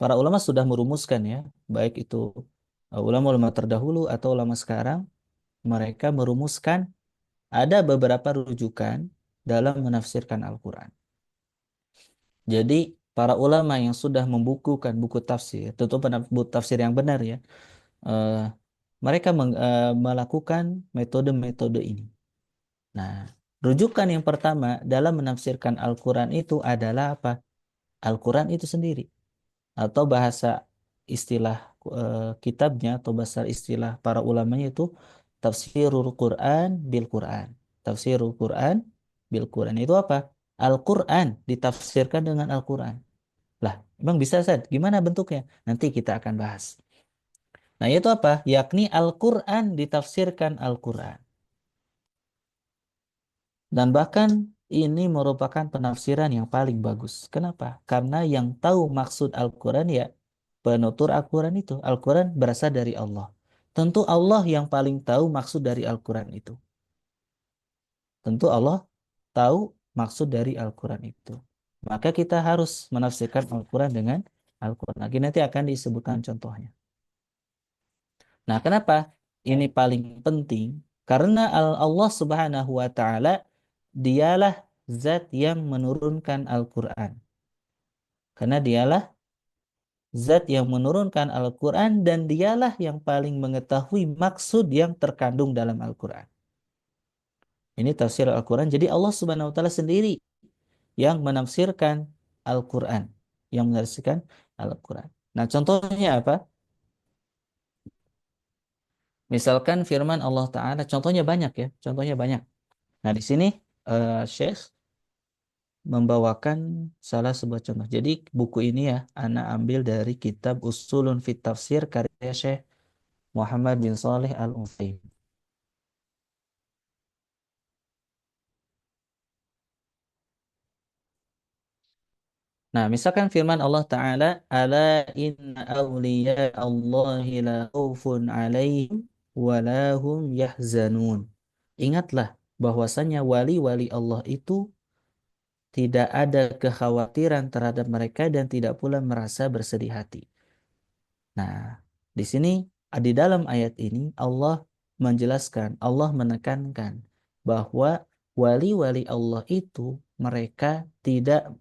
para ulama sudah merumuskan ya, baik itu ulama-ulama terdahulu atau ulama sekarang, mereka merumuskan ada beberapa rujukan dalam menafsirkan Al-Quran. Jadi, para ulama yang sudah membukukan buku tafsir, tentu buku tafsir yang benar ya, eh, mereka melakukan metode-metode ini. Nah, rujukan yang pertama dalam menafsirkan Al-Quran itu adalah apa? Al-Quran itu sendiri. Atau bahasa istilah kitabnya atau bahasa istilah para ulamanya itu tafsirul Quran bil Quran. Tafsirul Quran bil Quran itu apa? Al-Quran ditafsirkan dengan Al-Quran. Lah, emang bisa Ustaz? Gimana bentuknya? Nanti kita akan bahas. Nah, itu apa? Yakni Al-Quran ditafsirkan Al-Quran. Dan bahkan ini merupakan penafsiran yang paling bagus. Kenapa? Karena yang tahu maksud Al-Quran ya penutur Al-Quran itu. Al-Quran berasal dari Allah. Tentu Allah yang paling tahu maksud dari Al-Quran itu. Tentu Allah tahu maksud dari Al-Quran itu. Maka kita harus menafsirkan Al-Quran dengan Al-Quran. Lagi nanti akan disebutkan contohnya. Nah, kenapa ini paling penting? Karena Allah Subhanahu wa taala dialah zat yang menurunkan Al-Quran. Karena dialah zat yang menurunkan Al-Quran dan dialah yang paling mengetahui maksud yang terkandung dalam Al-Quran. Ini tafsir Al-Quran. Jadi Allah Subhanahu wa taala sendiri yang menafsirkan Al-Quran, yang menafsirkan Al-Quran. Nah, contohnya apa? Misalkan firman Allah Ta'ala, contohnya banyak ya, contohnya banyak. Nah, di sini Syekh membawakan salah sebuah contoh. Jadi buku ini ya, Ana ambil dari kitab Usulun Fit Tafsir karya Syekh Muhammad bin Saleh Al-Utsaimin. Nah, misalkan firman Allah Ta'ala, Ala inna awliya Allahi la khawfun alaihim wa la hum yahzanun. Ingatlah bahwasanya wali-wali Allah itu tidak ada kekhawatiran terhadap mereka dan tidak pula merasa bersedih hati. Nah, di sini di dalam ayat ini Allah menjelaskan, Allah menekankan bahwa wali-wali Allah itu mereka tidak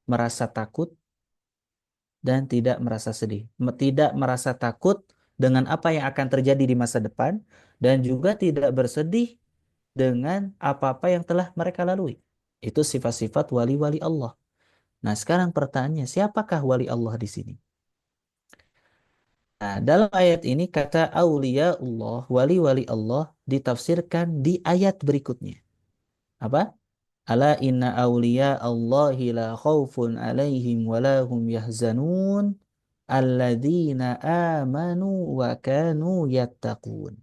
merasa takut dan tidak merasa sedih. Tidak merasa takut dengan apa yang akan terjadi di masa depan dan juga tidak bersedih dengan apa-apa yang telah mereka lalui. Itu sifat-sifat wali-wali Allah. Nah, sekarang pertanyaannya, siapakah wali Allah di sini? Nah, dalam ayat ini kata aulia Allah, wali-wali Allah ditafsirkan di ayat berikutnya. Apa? Ala inna awliya Allahi la khawfun alaihim wa la hum yahzanun alladzina amanu wa kanu yattaqun.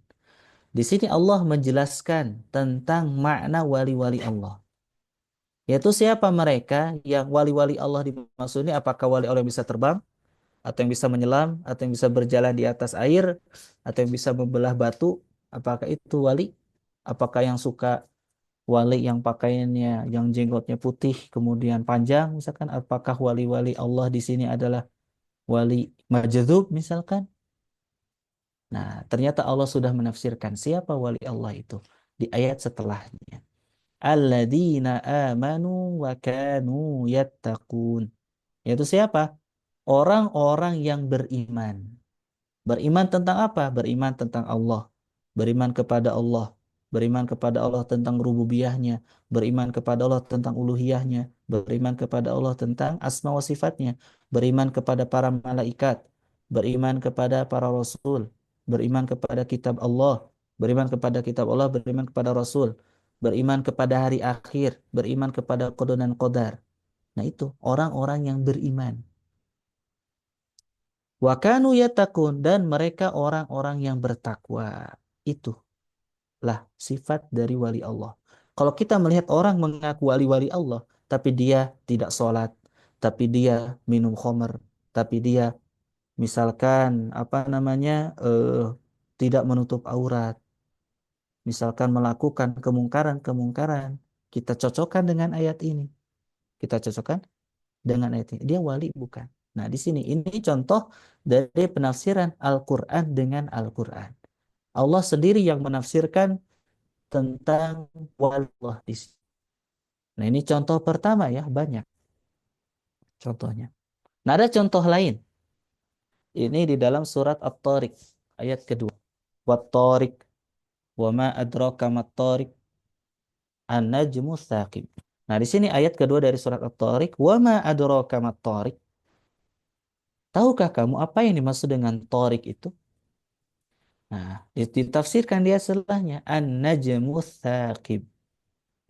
Di sini Allah menjelaskan tentang makna wali-wali Allah. Yaitu siapa mereka yang wali-wali Allah dimaksud ini? Apakah wali Allah yang bisa terbang? Atau yang bisa menyelam? Atau yang bisa berjalan di atas air? Atau yang bisa membelah batu? Apakah itu wali? Apakah yang suka wali yang pakaiannya, yang jenggotnya putih, kemudian panjang? Misalkan, apakah wali-wali Allah di sini adalah wali majdzub misalkan? Nah, ternyata Allah sudah menafsirkan siapa wali Allah itu di ayat setelahnya. Alladzina amanu wa kanu yattaqun. Yaitu siapa? Orang-orang yang beriman. Beriman tentang apa? Beriman tentang Allah. Beriman kepada Allah. Beriman kepada Allah tentang rububiyahnya. Beriman kepada Allah tentang uluhiyahnya. Beriman kepada Allah tentang asma wa sifatnya. Beriman kepada para malaikat. Beriman kepada para rasul. Beriman kepada kitab Allah. Beriman kepada kitab Allah. Beriman kepada rasul. Beriman kepada hari akhir. Beriman kepada qada dan qadar. Nah itu orang-orang yang beriman. Wa kanu yattaqun, dan mereka orang-orang yang bertakwa. Itulah sifat dari wali Allah. Kalau kita melihat orang mengaku wali-wali Allah, tapi dia tidak sholat, tapi dia minum khamr, tapi dia misalkan apa namanya tidak menutup aurat, misalkan melakukan kemungkaran-kemungkaran, kita cocokkan dengan ayat ini. Kita cocokkan dengan ayat ini. Dia wali bukan? Nah, di sini ini contoh dari penafsiran Al-Qur'an dengan Al-Qur'an. Allah sendiri yang menafsirkan tentang wali Allah di sini. Nah, ini contoh pertama ya, banyak contohnya. Nah, ada contoh lain. Ini di dalam surat At-Tariq ayat kedua. Wat-Tariq wa ma adraka mat-Tariq an-najmu tsaqib. Nah, di sini ayat kedua dari surat At-Tariq, wa ma adraka mat-Tariq. Tahukah kamu apa yang dimaksud dengan Tariq itu? Nah, ditafsirkan dia setelahnya an-najmu tsaqib.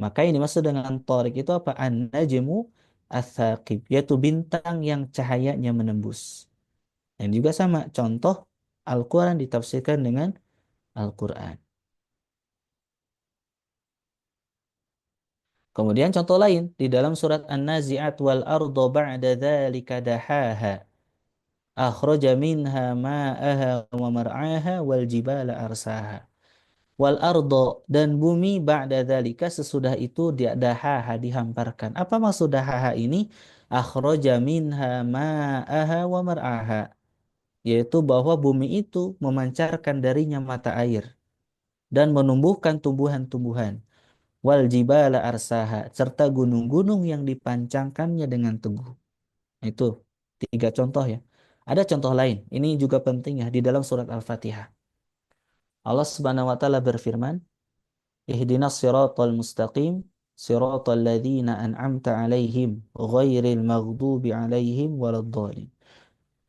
Maka ini maksud dengan Tariq itu apa? An-najmu ats-tsaqib, yaitu bintang yang cahayanya menembus. Dan juga sama contoh Al-Qur'an ditafsirkan dengan Al-Qur'an. Kemudian contoh lain di dalam surat An-Nazi'at wal arda ba'da dzalika dahaha akhraja minha ma'aha wa mar'aha wal jibala arsaha. Wal ardo, dan bumi ba'da dzalika sesudah itu dahaha dihamparkan. Apa maksud dahaha ini? Akhraja minha ma'aha wa mar'aha, yaitu bahwa bumi itu memancarkan darinya mata air dan menumbuhkan tumbuhan-tumbuhan. Wal jibala arsaha, serta gunung-gunung yang dipancangkannya dengan teguh. Itu tiga contoh ya. Ada contoh lain, ini juga penting ya, di dalam surat Al-Fatihah. Allah Subhanahu wa taala berfirman, ihdinas siratal mustaqim siratal ladzina an'amta 'alaihim ghairil maghdubi 'alaihim waladdallin.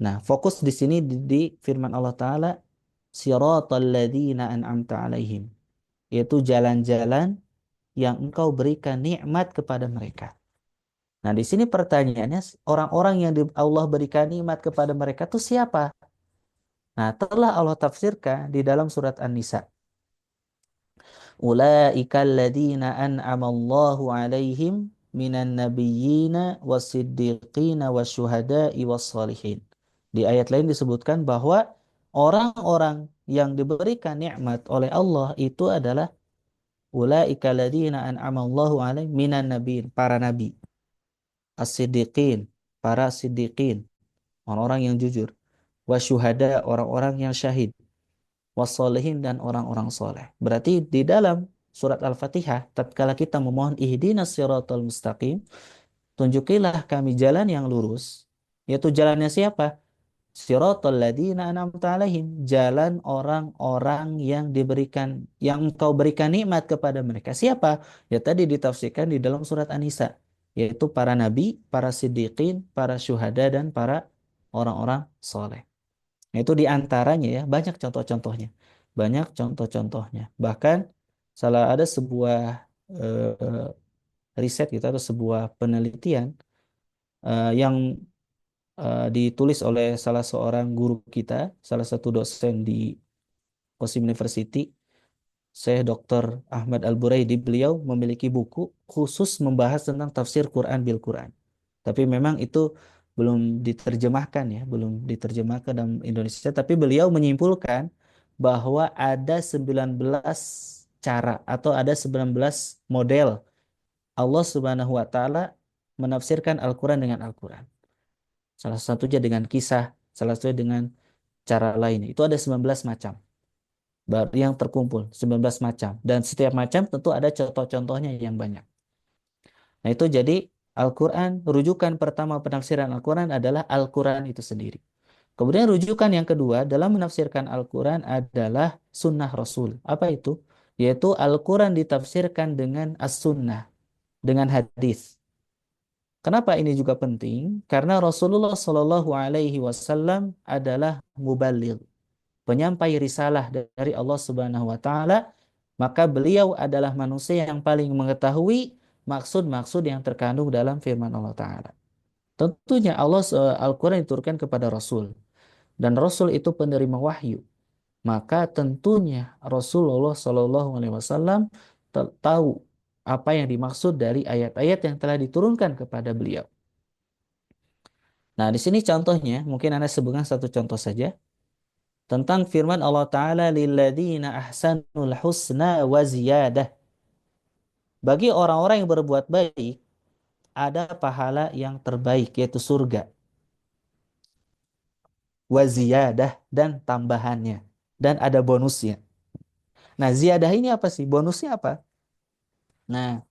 Nah, fokus di sini di firman Allah taala siratal ladzina an'amta 'alaihim, yaitu jalan-jalan yang engkau berikan nikmat kepada mereka. Nah, di sini pertanyaannya, orang-orang yang Allah berikan nikmat kepada mereka itu siapa? Nah, telah Allah tafsirkan di dalam surat An-Nisa. Ulaika alladzina an'amallahu 'alaihim minan nabiyyina was-siddiqina wasyuhada'i was-shalihin. Di ayat lain disebutkan bahwa orang-orang yang diberikan nikmat oleh Allah itu adalah ulaika alladzina an'amallahu 'alaihim minan nabiyyin, para nabi, as-siddiqin, para siddiqin, orang-orang yang jujur, wasyuhada, orang-orang yang syahid, wassalihin, dan orang-orang soleh. Berarti di dalam surat Al-Fatihah, tatkala kita memohon ihdinas siratal mustaqim, tunjukilah kami jalan yang lurus, yaitu jalannya siapa? Siratal ladzina an'amta alaihim, jalan orang-orang yang diberikan, yang engkau berikan nikmat kepada mereka. Siapa? Ya tadi ditafsirkan di dalam surat An-Nisa, yaitu para nabi, para siddiqin, para syuhada, dan para orang-orang soleh. Nah, itu di antaranya ya, banyak contoh-contohnya. Banyak contoh-contohnya. Bahkan salah ada sebuah riset gitu atau sebuah penelitian yang ditulis oleh salah seorang guru kita, salah satu dosen di Qasim University, Syekh Dr. Ahmad Al-Buraidi. Beliau memiliki buku khusus membahas tentang tafsir Quran bil Quran. Tapi memang itu belum diterjemahkan ya, belum diterjemahkan dalam Indonesia. Tapi beliau menyimpulkan bahwa ada 19 cara atau ada 19 model Allah Subhanahu wa taala menafsirkan Al-Quran dengan Al-Quran. Salah satunya dengan kisah, salah satunya dengan cara lain. Itu ada 19 macam. Baru yang terkumpul 19 macam, dan setiap macam tentu ada contoh-contohnya yang banyak. Nah, itu jadi Al-Quran, rujukan pertama penafsiran Al-Quran adalah Al-Quran itu sendiri. Kemudian rujukan yang kedua dalam menafsirkan Al-Quran adalah sunnah Rasul. Apa itu? Yaitu Al-Quran ditafsirkan dengan as-sunnah, dengan hadis. Kenapa ini juga penting? Karena Rasulullah Shallallahu Alaihi Wasallam adalah mubaligh, penyampai risalah dari Allah Subhanahu Wa Taala. Maka beliau adalah manusia yang paling mengetahui maksud-maksud yang terkandung dalam firman Allah Taala. Tentunya Al-Quran diturunkan kepada Rasul dan Rasul itu penerima wahyu. Maka tentunya Rasulullah Shallallahu Alaihi Wasallam tahu apa yang dimaksud dari ayat-ayat yang telah diturunkan kepada beliau. Nah, di sini contohnya, mungkin Anda sebutkan satu contoh saja tentang firman Allah Ta'ala lilladzina ahsanul husna wa ziyadah. Bagi orang-orang yang berbuat baik, ada pahala yang terbaik, yaitu surga. Wa ziyadah, dan tambahannya. Dan ada bonusnya. Nah, ziyadah ini apa sih? Bonusnya apa? Nah,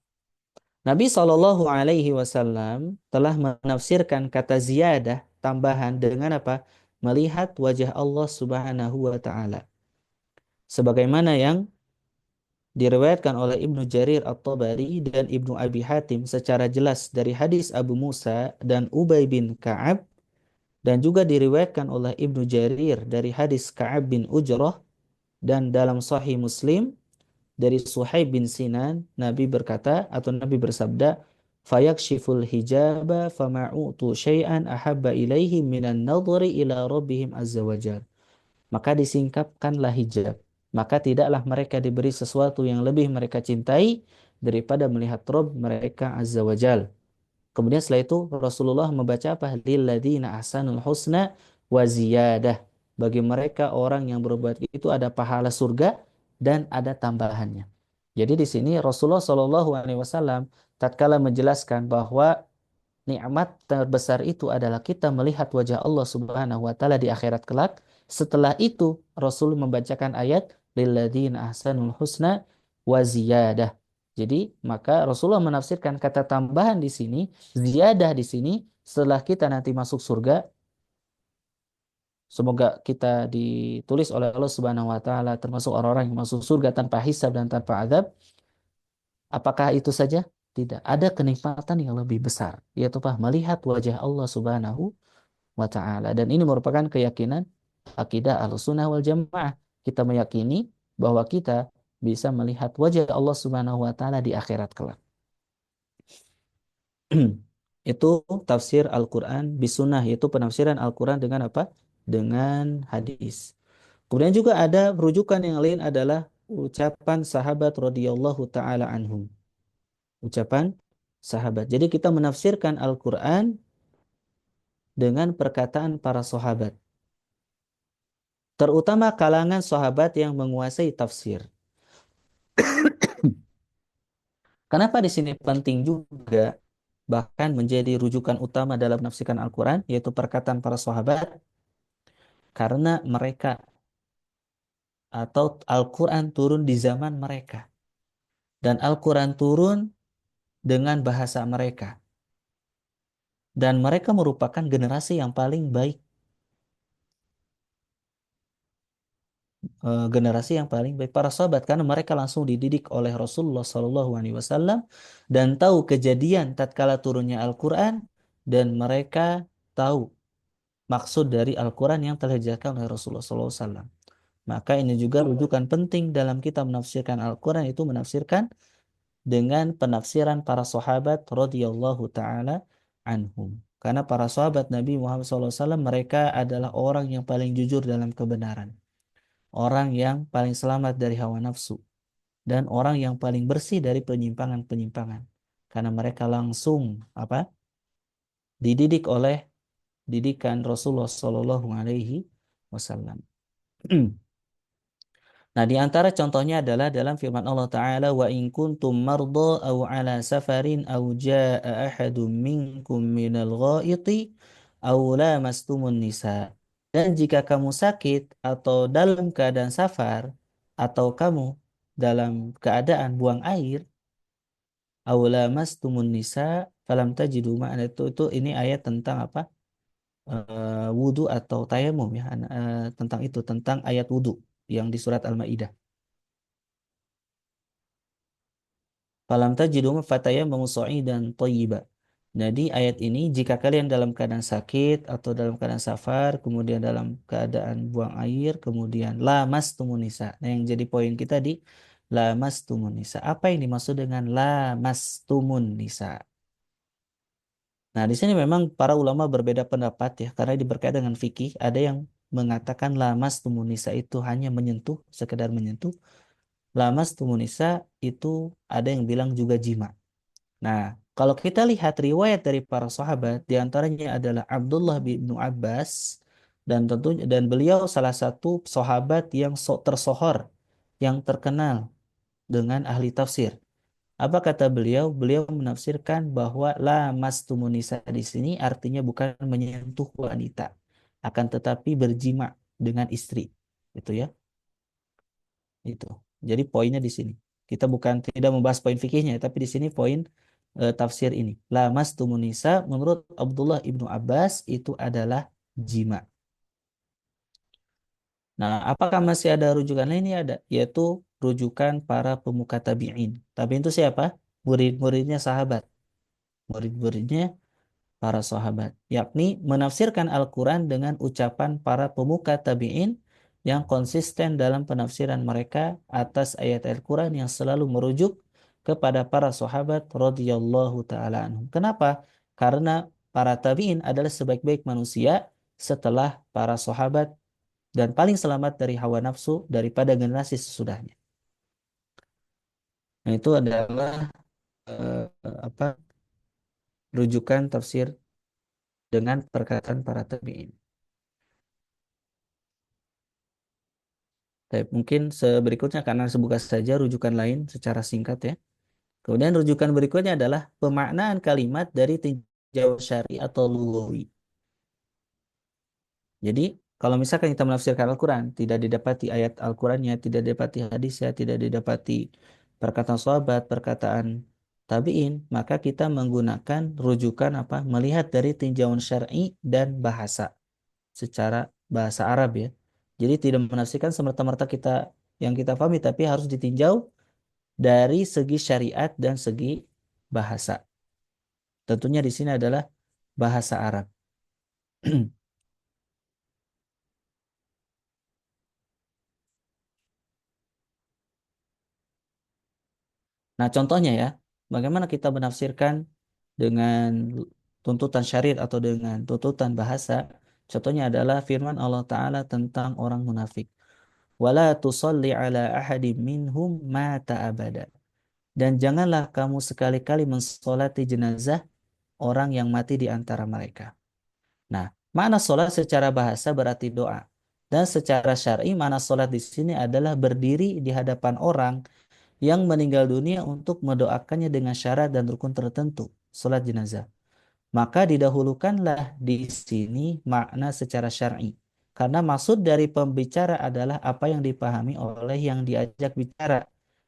Nabi Shallallahu Alaihi Wasallam telah menafsirkan kata ziyadah, tambahan dengan apa? Melihat wajah Allah Subhanahu wa Ta'ala. Sebagaimana yang diriwayatkan oleh Ibnu Jarir At-Tabari dan Ibnu Abi Hatim secara jelas dari hadis Abu Musa dan Ubay bin Ka'ab, dan juga diriwayatkan oleh Ibnu Jarir dari hadis Ka'ab bin Ujrah, dan dalam Sahih Muslim dari Suhaib bin Sinan, Nabi berkata atau Nabi bersabda, fayakshiful hijaba fama'utu syai'an ahabba ilaihi minan nadhri ila rabbihim azza wajal. Maka disingkapkanlah hijab. Maka tidaklah mereka diberi sesuatu yang lebih mereka cintai daripada melihat Rabb mereka azza wajal. Kemudian setelah itu Rasulullah membaca apa? Lilladzina ahsanul husna wa ziyadah. Bagi mereka orang yang berbuat itu ada pahala surga dan ada tambahannya. Jadi di sini Rasulullah Shallallahu Alaihi Wasallam tatkala menjelaskan bahwa nikmat terbesar itu adalah kita melihat wajah Allah Subhanahu wa taala di akhirat kelak. Setelah itu Rasul membacakan ayat lilladzina ahsanul husna wa ziyadah. Jadi maka Rasulullah menafsirkan kata tambahan di sini, ziyadah di sini, setelah kita nanti masuk surga, semoga kita ditulis oleh Allah Subhanahu wa taala termasuk orang-orang yang masuk surga tanpa hisab dan tanpa azab. Apakah itu saja? Tidak. Ada kenikmatan yang lebih besar, yaitu apa? Melihat wajah Allah Subhanahu wa ta'ala. Dan ini merupakan keyakinan akidah Ahlussunnah wal Jamaah. Kita meyakini bahwa kita bisa melihat wajah Allah Subhanahu wa taala di akhirat kelak. Itu tafsir Al-Qur'an bisunnah, yaitu penafsiran Al-Qur'an dengan apa? Dengan hadis. Kemudian juga ada rujukan yang lain adalah ucapan sahabat radhiyallahu taala anhum. Ucapan sahabat. Jadi kita menafsirkan Al-Qur'an dengan perkataan para sahabat, terutama kalangan sahabat yang menguasai tafsir. Kenapa di sini penting juga bahkan menjadi rujukan utama dalam menafsirkan Al-Quran, yaitu perkataan para sahabat, karena mereka atau Al-Quran turun di zaman mereka, dan Al-Quran turun dengan bahasa mereka, dan mereka merupakan generasi yang paling baik, generasi yang paling baik para sahabat, karena mereka langsung dididik oleh Rasulullah SAW dan tahu kejadian tatkala turunnya Al-Quran, dan mereka tahu maksud dari Al-Quran yang telah dijelaskan oleh Rasulullah SAW. Maka ini juga rujukan penting dalam kita menafsirkan Al-Quran, itu menafsirkan dengan penafsiran para sahabat radhiyallahu taala anhum. Karena para sahabat Nabi Muhammad SAW mereka adalah orang yang paling jujur dalam kebenaran, orang yang paling selamat dari hawa nafsu, dan orang yang paling bersih dari penyimpangan-penyimpangan. Karena mereka langsung apa? Dididik oleh didikan Rasulullah Shallallahu Alaihi Wasallam. Nah, di antara contohnya adalah dalam firman Allah Ta'ala, wa in kuntum marda aw ala safarin aw jaa ahadum minkum minal ghaiti aw lamastumun nisa. Dan jika kamu sakit atau dalam keadaan safar atau kamu dalam keadaan buang air, aw lamastumun nisa falam tajidu ma'an, itu ini ayat tentang apa? wudu atau tayamum ya, tentang itu, tentang ayat wudu yang di surat Al-Maidah. Falam tajidu fatayammamu sa'idan thayyiba. Jadi ayat ini jika kalian dalam keadaan sakit atau dalam keadaan safar, kemudian dalam keadaan buang air, kemudian lamastumun nisa. Nah, yang jadi poin kita di lamastumun nisa. Apa yang dimaksud dengan lamastumun nisa? Nah, di sini memang para ulama berbeda pendapat ya, karena berkaitan dengan fikih, ada yang mengatakan lamastumun nisa itu hanya menyentuh, sekedar menyentuh. Lamastumun nisa itu ada yang bilang juga jima. Nah, kalau kita lihat riwayat dari para sahabat, di antaranya adalah Abdullah bin Abbas, dan tentunya dan beliau salah satu sahabat yang tersohor, yang terkenal dengan ahli tafsir. Apa kata beliau? Beliau menafsirkan bahwa lamastumun nisa di sini artinya bukan menyentuh wanita, akan tetapi berjima dengan istri. Itu ya. Itu. Jadi poinnya di sini. Kita bukan tidak membahas poin fikihnya, tapi di sini poin tafsir ini. Lamastumun nisa menurut Abdullah ibnu Abbas itu adalah jima. Nah, apakah masih ada rujukan lain? Ini ada, yaitu rujukan para pemuka tabi'in. Tabi'in itu siapa? Murid-muridnya sahabat. Murid-muridnya para sahabat, yakni menafsirkan Al-Quran dengan ucapan para pemuka tabi'in yang konsisten dalam penafsiran mereka atas ayat Al-Quran yang selalu merujuk kepada para sahabat radhiyallahu taala anhum. Kenapa? Karena para tabi'in adalah sebaik-baik manusia setelah para sahabat dan paling selamat dari hawa nafsu daripada generasi sesudahnya. Nah, itu adalah apa rujukan tafsir dengan perkataan para tabi'in. Baik, mungkin berikutnya karena sebuka saja rujukan lain secara singkat ya. Kemudian rujukan berikutnya adalah pemaknaan kalimat dari tinjau syar'i atau lughawi. Jadi kalau misalkan kita menafsirkan Al-Quran, tidak didapati ayat Al-Qurannya, tidak didapati hadisnya, tidak didapati perkataan sahabat, perkataan tabi'in, maka kita menggunakan rujukan apa? Melihat dari tinjauan syar'i dan bahasa secara bahasa Arab ya. Jadi tidak menafsirkan semerta-merta kita yang kita pahami, tapi harus ditinjau dari segi syariat dan segi bahasa. Tentunya di sini adalah bahasa Arab. Nah, contohnya ya, bagaimana kita menafsirkan dengan tuntutan syariat atau dengan tuntutan bahasa. Contohnya adalah firman Allah Ta'ala tentang orang munafik. Wala tusalli ala ahadim minhum mata abada. Dan janganlah kamu sekali-kali mensolati jenazah orang yang mati di antara mereka. Nah, makna sholat secara bahasa berarti doa. Dan secara syar'i, makna sholat di sini adalah berdiri di hadapan orang yang meninggal dunia untuk mendoakannya dengan syarat dan rukun tertentu, sholat jenazah. Maka didahulukanlah di sini makna secara syar'i. Karena maksud dari pembicara adalah apa yang dipahami oleh yang diajak bicara.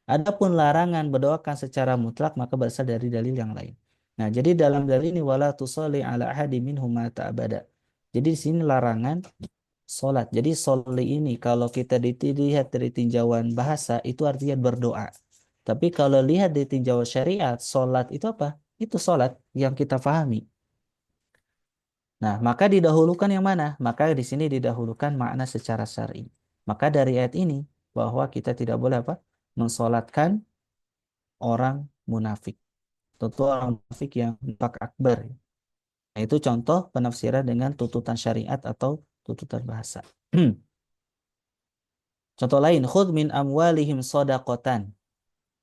Adapun larangan berdoakan secara mutlak maka berasal dari dalil yang lain. Nah, jadi dalam dalil ini wala tusalli ala ahadi minhum mata abada. Jadi di sini larangan salat. Jadi soli ini kalau kita dilihat dari tinjauan bahasa itu artinya berdoa. Tapi kalau lihat di tinjauan syariat, salat itu apa? Itu salat yang kita pahami. Nah, maka didahulukan yang mana? Maka di sini didahulukan makna secara syar'i. Maka dari ayat ini bahwa kita tidak boleh apa? Mensolatkan orang munafik. Tentu orang munafik yang nifak akbar. Nah, itu contoh penafsiran dengan tuntutan syariat atau tuntutan bahasa. Contoh lain, khudh min amwalihim sodakotan.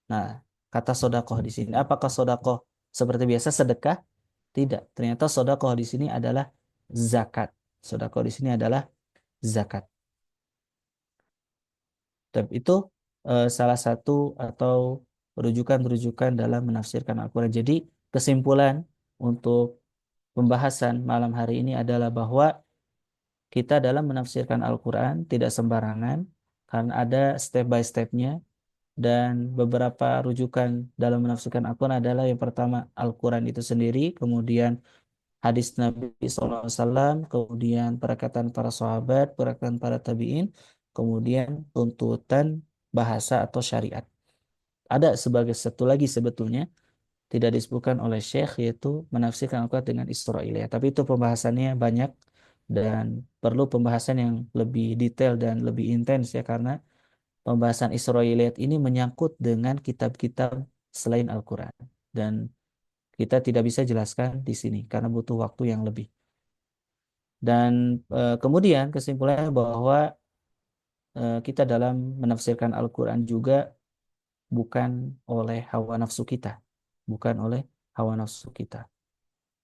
Nah, kata sodakoh di sini. Apakah sodakoh seperti biasa sedekah? Tidak. Ternyata sodakoh di sini adalah zakat. Sodakoh di sini adalah zakat. Dan itu salah satu atau rujukan-rujukan dalam menafsirkan Al-Quran. Jadi kesimpulan untuk pembahasan malam hari ini adalah bahwa kita dalam menafsirkan Al-Quran tidak sembarangan karena ada step by stepnya dan beberapa rujukan dalam menafsirkan Al-Quran adalah yang pertama Al-Quran itu sendiri, kemudian hadis Nabi SAW, kemudian perkataan para sahabat, perkataan para tabi'in, kemudian tuntutan bahasa atau syariat. Ada sebagai satu lagi sebetulnya tidak disebutkan oleh Syekh, yaitu menafsirkan Al-Quran dengan Israiliyah. Tapi itu pembahasannya banyak dan perlu pembahasan yang lebih detail dan lebih intens ya, karena pembahasan Israiliyat ini menyangkut dengan kitab-kitab selain Al-Quran. Dan kita tidak bisa jelaskan di sini karena butuh waktu yang lebih. Dan kemudian kesimpulannya bahwa kita dalam menafsirkan Al-Quran juga bukan oleh hawa nafsu kita. Bukan oleh hawa nafsu kita.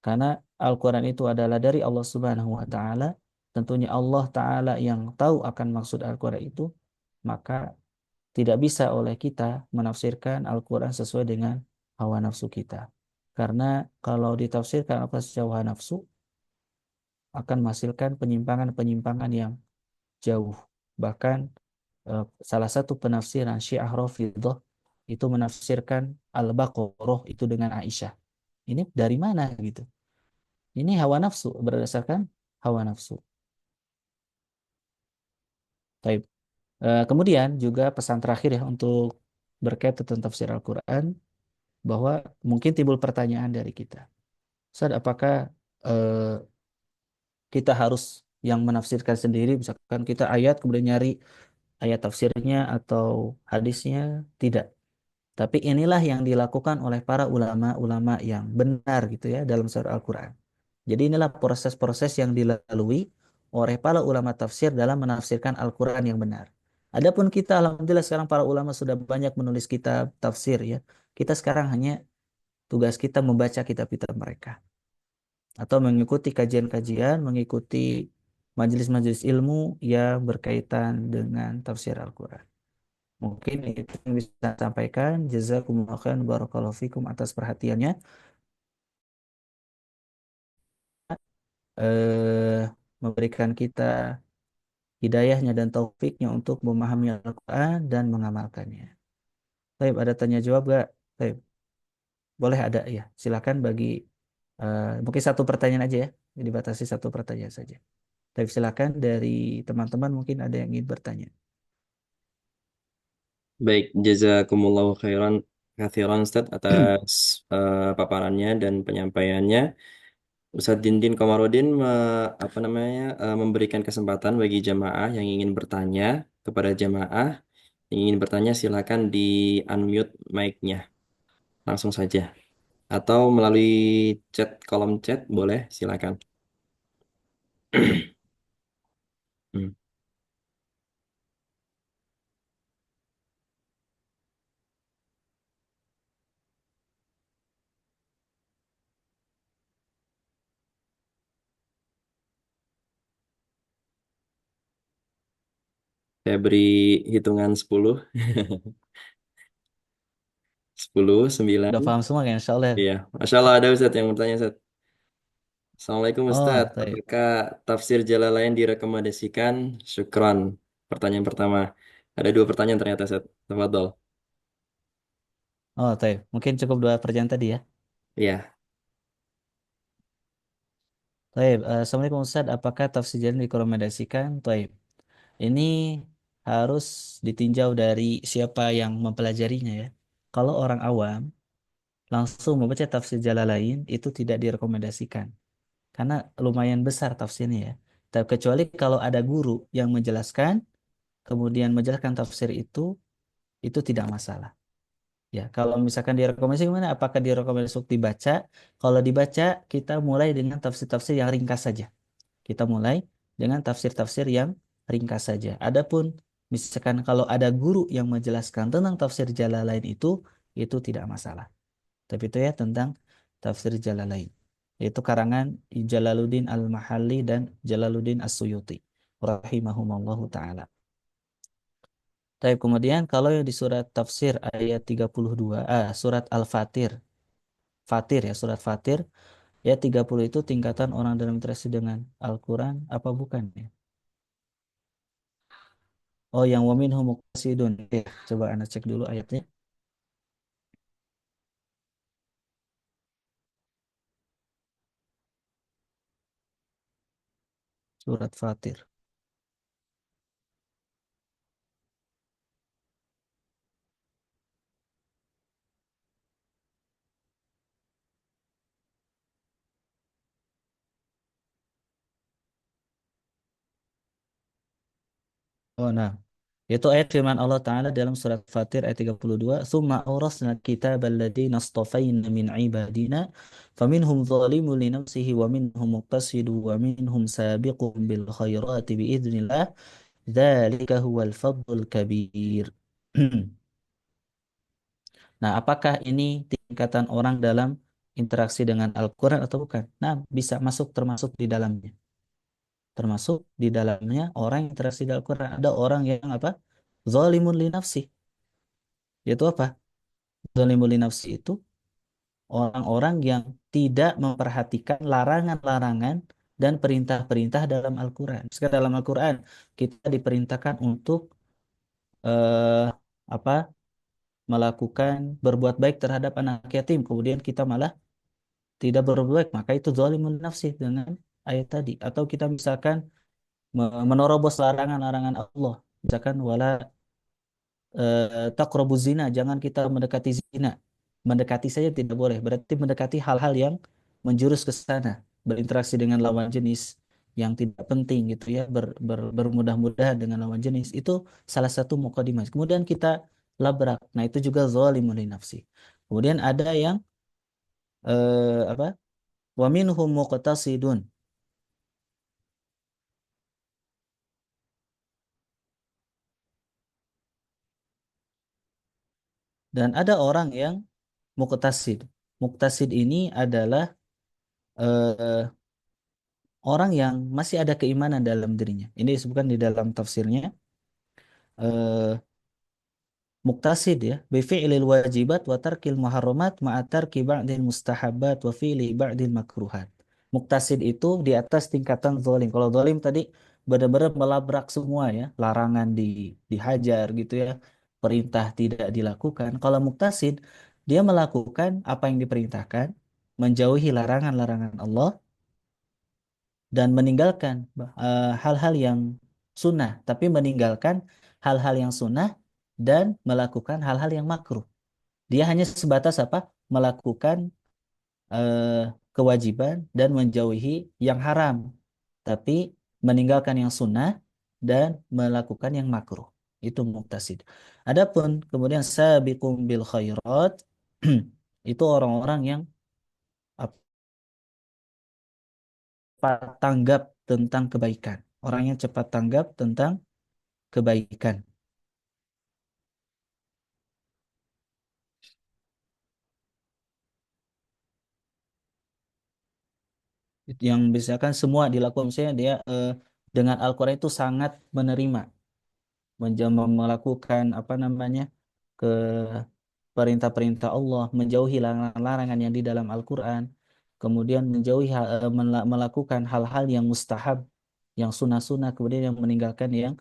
Karena Al-Quran itu adalah dari Allah Subhanahu wa Ta'ala. Tentunya Allah Ta'ala yang tahu akan maksud Al-Quran itu, maka tidak bisa oleh kita menafsirkan Al-Quran sesuai dengan hawa nafsu kita. Karena kalau ditafsirkan Al-Quran secara hawa nafsu, akan menghasilkan penyimpangan-penyimpangan yang jauh. Bahkan salah satu penafsiran Syiah Rafidhah itu menafsirkan Al-Baqarah itu dengan Aisyah. Ini dari mana gitu? Ini hawa nafsu, berdasarkan hawa nafsu. Baik. Kemudian juga pesan terakhir ya untuk berkaitan tentang tafsir Al-Quran, bahwa mungkin timbul pertanyaan dari kita. Ustaz, apakah eh, kita harus yang menafsirkan sendiri, misalkan kita ayat kemudian nyari ayat tafsirnya atau hadisnya? Tidak. Tapi inilah yang dilakukan oleh para ulama-ulama yang benar gitu ya dalam surah Al-Quran. Jadi inilah proses-proses yang dilalui oleh para ulama tafsir dalam menafsirkan Al-Quran yang benar. Adapun kita, alhamdulillah sekarang para ulama sudah banyak menulis kitab tafsir ya. Kita sekarang hanya tugas kita membaca kitab-kitab mereka. Atau mengikuti kajian-kajian, mengikuti majelis-majelis ilmu yang berkaitan dengan tafsir Al-Quran. Mungkin itu yang bisa saya sampaikan. Jazakumullah khairan barakallahu fikum atas perhatiannya. Eh, Memberikan kita hidayahnya dan taufiknya untuk memahami Al-Quran dan mengamalkannya. Baik, ada tanya jawab gak? Baik, boleh ada ya. Silakan bagi mungkin satu pertanyaan aja ya. Dibatasi satu pertanyaan saja. Tapi silakan dari teman-teman mungkin ada yang ingin bertanya. Baik, jazakumullahu khairan kathiran Ustaz atas paparannya dan penyampaiannya. Ustadz Dindin Komarudin memberikan kesempatan bagi jamaah yang ingin bertanya. Kepada jamaah yang ingin bertanya silakan di unmute mic-nya langsung saja atau melalui kolom chat boleh silakan. Hmm. Saya beri hitungan 10, 10, 9. Udah paham semua kan insya Allah. Iya, Masya Allah ada Ustadz yang bertanya Ustadz. Assalamualaikum Oh, Ustadz, baik. apakah tafsir Jalalain direkomendasikan? Syukron. Pertanyaan pertama. Ada dua pertanyaan ternyata Ustadz. Tafadhol. Oh, baik. Mungkin cukup dua pertanyaan tadi ya. Iya, Baik. Assalamualaikum Ustaz. Apakah tafsir jalan direkomendasikan? Baik. Ini harus ditinjau dari siapa yang mempelajarinya ya. Kalau orang awam langsung membaca tafsir Jalalain itu tidak direkomendasikan karena lumayan besar tafsirnya ya. Tapi kecuali kalau ada guru yang menjelaskan, kemudian menjelaskan tafsir itu tidak masalah. Ya, kalau misalkan direkomendasi gimana? Apakah direkomendasi untuk dibaca? Kalau dibaca, kita mulai dengan tafsir-tafsir yang ringkas saja. Kita mulai dengan tafsir-tafsir yang ringkas saja. Adapun misalkan kalau ada guru yang menjelaskan tentang tafsir Jalalain itu tidak masalah. Tapi itu ya tentang tafsir Jalalain. Yaitu karangan Jalaluddin Al-Mahalli dan Jalaluddin As-Suyuti. Rahimahumallahu ta'ala. Tapi kemudian kalau yang di surat tafsir ayat 32, surat Al-Fatir. Fatir ya, surat Fatir. Ya 30 itu tingkatan orang dalam interaksi dengan Al-Quran apa bukan ya? Oh, yang waminhum muqtasidun. Ya, coba Anda cek dulu ayatnya. Surat Fatir. Oh, nah. Itu ayat firman Allah Ta'ala dalam surat Fatir ayat 32. Thumma awrasna kitab alladhina astafayna min ibadina. Faminhum zalimun li nafsihi wa minhum muqtasidu wa minhum sabiqun bil khairati biidznillah. Dzalika huwal fadlul kabir. Nah, apakah ini tingkatan orang dalam interaksi dengan Al-Quran atau bukan? Nah, bisa masuk termasuk di dalamnya. Termasuk di dalamnya orang yang interaksi dengan Al-Quran. Ada orang yang apa? Zalimun li nafsi. Yaitu apa? Zalimun li nafsi itu orang-orang yang tidak memperhatikan larangan-larangan dan perintah-perintah dalam Al-Quran. Sekarang dalam Al-Quran kita diperintahkan untuk eh, apa? Melakukan berbuat baik terhadap anak yatim. Kemudian kita malah tidak berbuat baik, maka itu zalimun nafsi dengan ayat tadi. Atau kita misalkan menerobos larangan-larangan Allah, misalkan wala taqrabuz zina, jangan kita mendekati zina. Mendekati saja tidak boleh, berarti mendekati hal-hal yang menjurus ke sana, berinteraksi dengan lawan jenis yang tidak penting gitu ya, bermudah-mudahan dengan lawan jenis itu salah satu mukadimah. Kemudian kita labrak, nah itu juga zalimun li nafsi. Kemudian ada yang apa? Wa minhum muqtasidun. Dan ada orang yang muktasid. Muktasid ini adalah eh, orang yang masih ada keimanan dalam dirinya. Ini disebutkan di dalam tafsirnya. eh, Muktasid ya, bifi'lil wajibat wa tarkil muharramat ma'a tarki ba'dil mustahabat wa fi'li ba'dil makruhat. Muktasid itu di atas tingkatan zalim. Kalau zalim tadi benar-benar melabrak semua ya, larangan dihajar gitu ya, perintah tidak dilakukan. Kalau muktasid dia melakukan apa yang diperintahkan, menjauhi larangan-larangan Allah dan meninggalkan hal-hal yang sunnah, tapi meninggalkan hal-hal yang sunnah dan melakukan hal-hal yang makruh. Dia hanya sebatas apa? Melakukan kewajiban dan menjauhi yang haram, tapi meninggalkan yang sunnah dan melakukan yang makruh. Itu muktasid. Adapun kemudian sabiqum bil khairat itu orang-orang yang cepat tanggap tentang kebaikan. Orang yang cepat tanggap tentang kebaikan. Yang misalkan semua dilakukan, misalnya dia dengan Al-Quran itu sangat menerima, melakukan apa namanya ke perintah-perintah Allah, menjauhi larangan-larangan yang di dalam Al-Quran, kemudian menjauhi melakukan hal-hal yang mustahab, yang sunnah-sunnah, kemudian yang meninggalkan yang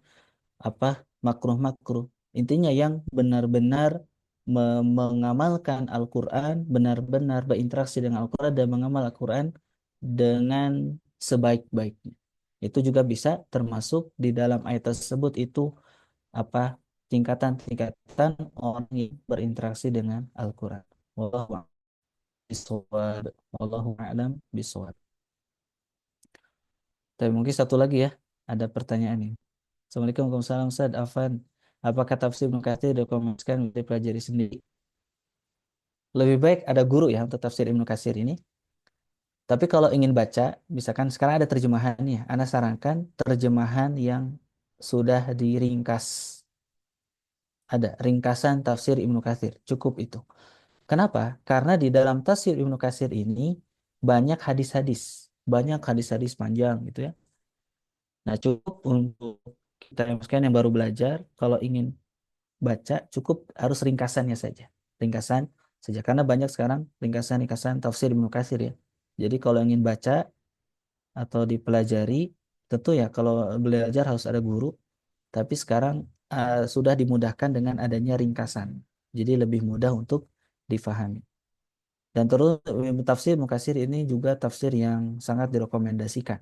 apa makruh-makruh. Intinya yang benar-benar mengamalkan Al-Quran, benar-benar berinteraksi dengan Al-Quran dan mengamal Al-Quran dengan sebaik-baiknya. Itu juga bisa termasuk di dalam ayat tersebut itu apa tingkatan-tingkatan orang yang berinteraksi dengan Al-Quran. Wallahu a'lam bishawab. Wallahu a'lam bishawab. Tapi mungkin satu lagi ya, ada pertanyaan ini. Assalamualaikum warahmatullahi wabarakatuh. Ustaz Afan, apakah tafsir Ibnu Katsir direkomendasikan untuk dipelajari sendiri? Lebih baik ada guru ya untuk tafsir Ibnu Katsir ini. Tapi kalau ingin baca, misalkan sekarang ada terjemahannya, Anda sarankan terjemahan yang sudah diringkas. Ada ringkasan tafsir Ibnu Katsir, cukup itu. Kenapa? Karena di dalam tafsir Ibnu Katsir ini banyak hadis-hadis, banyak hadis-hadis panjang gitu ya. Nah, cukup untuk kita yang sekian yang baru belajar, kalau ingin baca cukup harus ringkasannya saja. Ringkasan saja karena banyak sekarang ringkasan-ringkasan tafsir Ibnu Katsir ya. Jadi kalau ingin baca atau dipelajari tentu ya kalau belajar harus ada guru, tapi sekarang sudah dimudahkan dengan adanya ringkasan. Jadi lebih mudah untuk difahami. Dan terus tafsir Ibnu Katsir ini juga tafsir yang sangat direkomendasikan.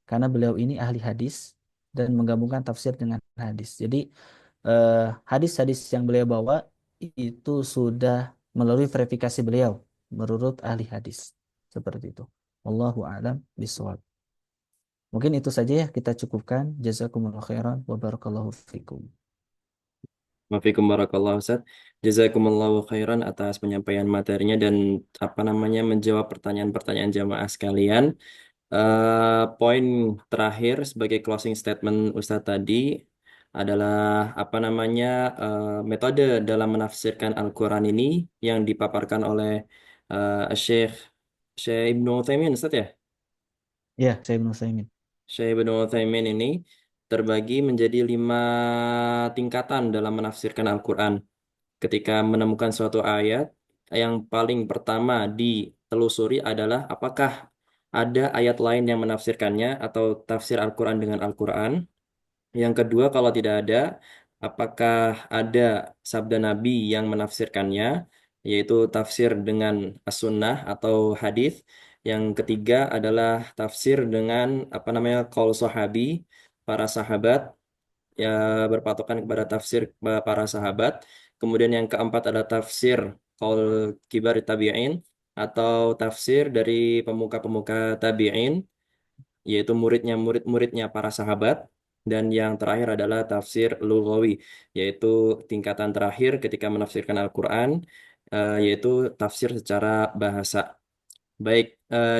karena beliau ini ahli hadis dan menggabungkan tafsir dengan hadis. Jadi eh, hadis-hadis yang beliau bawa itu sudah melalui verifikasi beliau menurut ahli hadis. Seperti itu. Wallahu a'lam bishawab. Mungkin itu saja ya kita cukupkan. Jazakumullah khairan wa barakallahu fikum. Wafikum barakallah Ustaz. Jazakumullahu khairan atas penyampaian materinya dan apa namanya menjawab pertanyaan-pertanyaan jamaah sekalian. Poin terakhir sebagai closing statement Ustadz tadi adalah apa namanya metode dalam menafsirkan Al-Quran ini yang dipaparkan oleh Syekh Syekh Ibnu Utsaimin Ustadz ya. Ya, saya Ibnu Utsaimin. Syekh Ibnu Utsaimin ini terbagi menjadi 5 tingkatan dalam menafsirkan Al-Quran. Ketika menemukan suatu ayat, yang paling pertama ditelusuri adalah apakah ada ayat lain yang menafsirkannya atau tafsir Al-Quran dengan Al-Quran. Yang kedua, kalau tidak ada, apakah ada sabda Nabi yang menafsirkannya, yaitu tafsir dengan as-sunnah atau hadis. Yang ketiga adalah tafsir dengan apa namanya qaul sahabi, para sahabat ya berpatokan kepada tafsir para sahabat. Kemudian yang keempat ada tafsir qaul kibar tabi'in atau tafsir dari pemuka-pemuka tabi'in, yaitu murid-muridnya para sahabat. Dan yang terakhir adalah tafsir lughawi, yaitu tingkatan terakhir ketika menafsirkan Al-Quran, yaitu tafsir secara bahasa. Baik,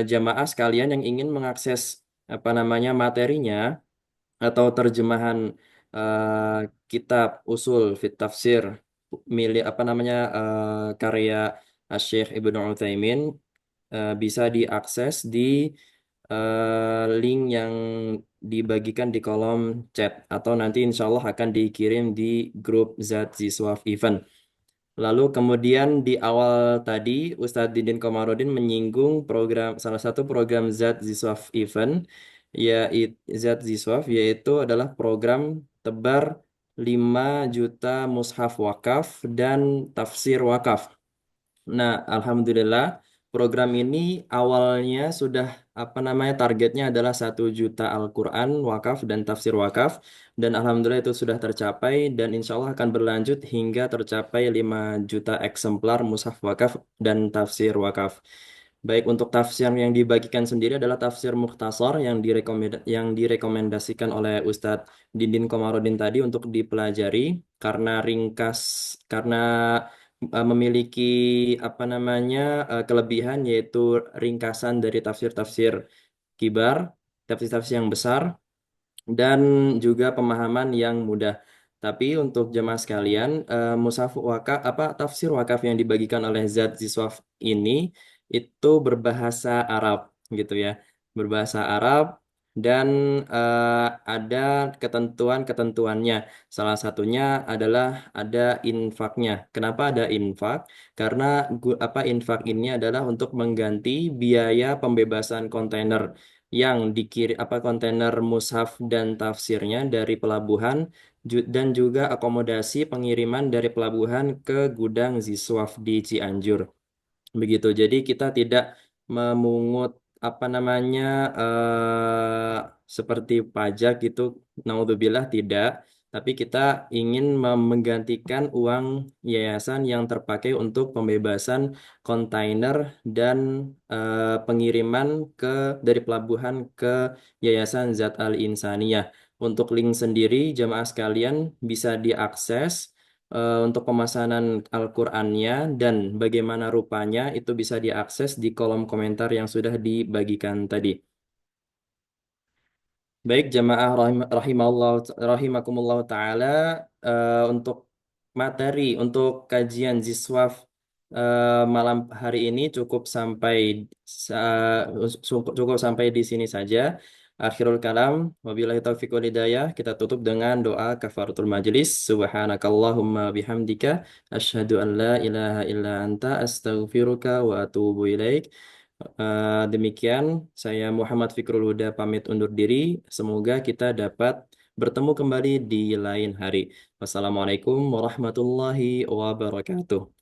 jamaah sekalian yang ingin mengakses apa namanya materinya atau terjemahan eh, kitab usul fit tafsir milik apa namanya karya Syekh Ibnu Utsaimin bisa diakses di link yang dibagikan di kolom chat atau nanti insya Allah akan dikirim di grup Zat Ziswaf Event. Lalu kemudian di awal tadi Ustadz Didin Komarudin menyinggung salah satu program Zat Ziswaf Event, yaitu Zat Ziswaf, yaitu adalah program tebar 5 juta mushaf wakaf dan tafsir wakaf. Nah, alhamdulillah program ini awalnya sudah apa namanya targetnya adalah 1 juta Al-Quran wakaf dan tafsir wakaf, dan alhamdulillah itu sudah tercapai dan insya Allah akan berlanjut hingga tercapai 5 juta eksemplar mushaf wakaf dan tafsir wakaf. Baik, untuk tafsir yang dibagikan sendiri adalah tafsir mukhtasar yang direkomendasikan oleh Ustadz Didin Komarudin tadi untuk dipelajari karena ringkas, karena memiliki apa namanya kelebihan, yaitu ringkasan dari tafsir-tafsir kibar, tafsir-tafsir yang besar, dan juga pemahaman yang mudah. Tapi untuk jemaah sekalian, mushaf wakaf apa tafsir wakaf yang dibagikan oleh Zat Ziswaf ini itu berbahasa Arab gitu ya, berbahasa Arab dan ada ketentuan-ketentuannya. Salah satunya adalah ada infaknya. Kenapa ada infak? Karena apa infak ini adalah untuk mengganti biaya pembebasan kontainer yang dikirim apa kontainer mushaf dan tafsirnya dari pelabuhan dan juga akomodasi pengiriman dari pelabuhan ke gudang Ziswaf di Cianjur. Begitu. Jadi kita tidak memungut apa namanya seperti pajak gitu. Naudzubillah tidak. Tapi kita ingin menggantikan uang yayasan yang terpakai untuk pembebasan kontainer dan pengiriman dari pelabuhan ke Yayasan Zat Al Insaniyah. Untuk link sendiri jamaah sekalian bisa diakses untuk pemesanan Al-Qur'annya dan bagaimana rupanya itu bisa diakses di kolom komentar yang sudah dibagikan tadi. Baik jamaah rahimakumullah taala, untuk materi untuk kajian Ziswaf malam hari ini cukup sampai di sini saja. Akhirul kalam, wabillahi taufiq wal hidayah. Kita tutup dengan doa kafaratul majlis. Subhanakallahumma bihamdika asyhadu an la ilaha illa anta astaghfiruka wa atubu ilaik. Demikian, saya Muhammad Fikrul Huda pamit undur diri. Semoga kita dapat bertemu kembali di lain hari. Wassalamualaikum warahmatullahi wabarakatuh.